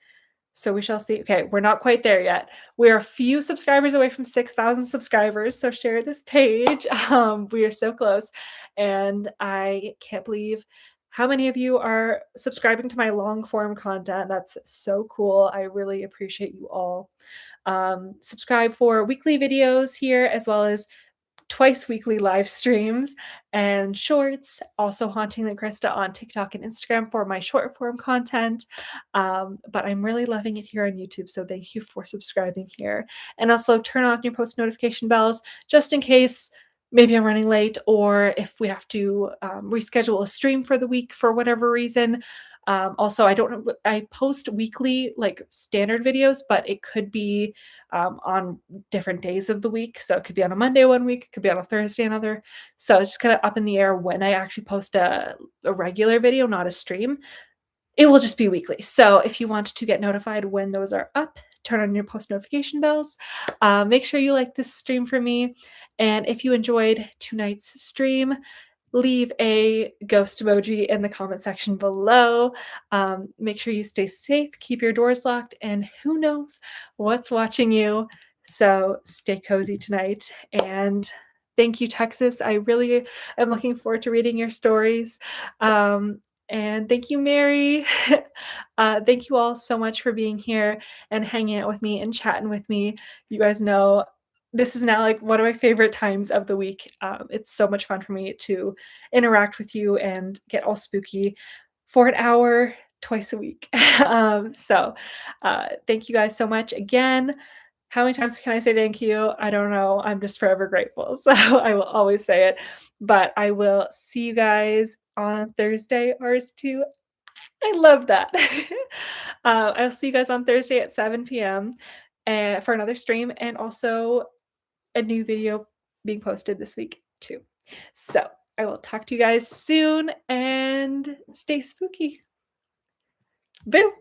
So we shall see. Okay, we're not quite there yet. We're a few subscribers away from 6,000 subscribers. So share this page. We are so close. And I can't believe how many of you are subscribing to my long form content. That's so cool. I really appreciate you all. Subscribe for weekly videos here, as well as twice weekly live streams and shorts. Also Hauntingly Krista on TikTok and Instagram for my short form content. But I'm really loving it here on YouTube. So thank you for subscribing here. And also turn on your post notification bells just in case maybe I'm running late, or if we have to reschedule a stream for the week for whatever reason. Also, I don't know, I post weekly like standard videos, but it could be on different days of the week. So it could be on a Monday one week, it could be on a Thursday another. So it's just kind of up in the air when I actually post a regular video, not a stream. It will just be weekly. So if you want to get notified when those are up, turn on your post notification bells. Make sure you like this stream for me. And if you enjoyed tonight's stream, leave a ghost emoji in the comment section below. Make sure you stay safe, keep your doors locked, and who knows what's watching you. So stay cozy tonight. And thank you, Texas. I really am looking forward to reading your stories. And thank you, Mary. Thank you all so much for being here and hanging out with me and chatting with me. You guys know this is now like one of my favorite times of the week. It's so much fun for me to interact with you and get all spooky for an hour twice a week. Thank you guys so much again. How many times can I say thank you? I don't know. I'm just forever grateful. So I will always say it. But I will see you guys on Thursday, ours too. I love that. I'll see you guys on Thursday at 7 p.m. For another stream, and also a new video being posted this week too. So I will talk to you guys soon, and stay spooky. Boo!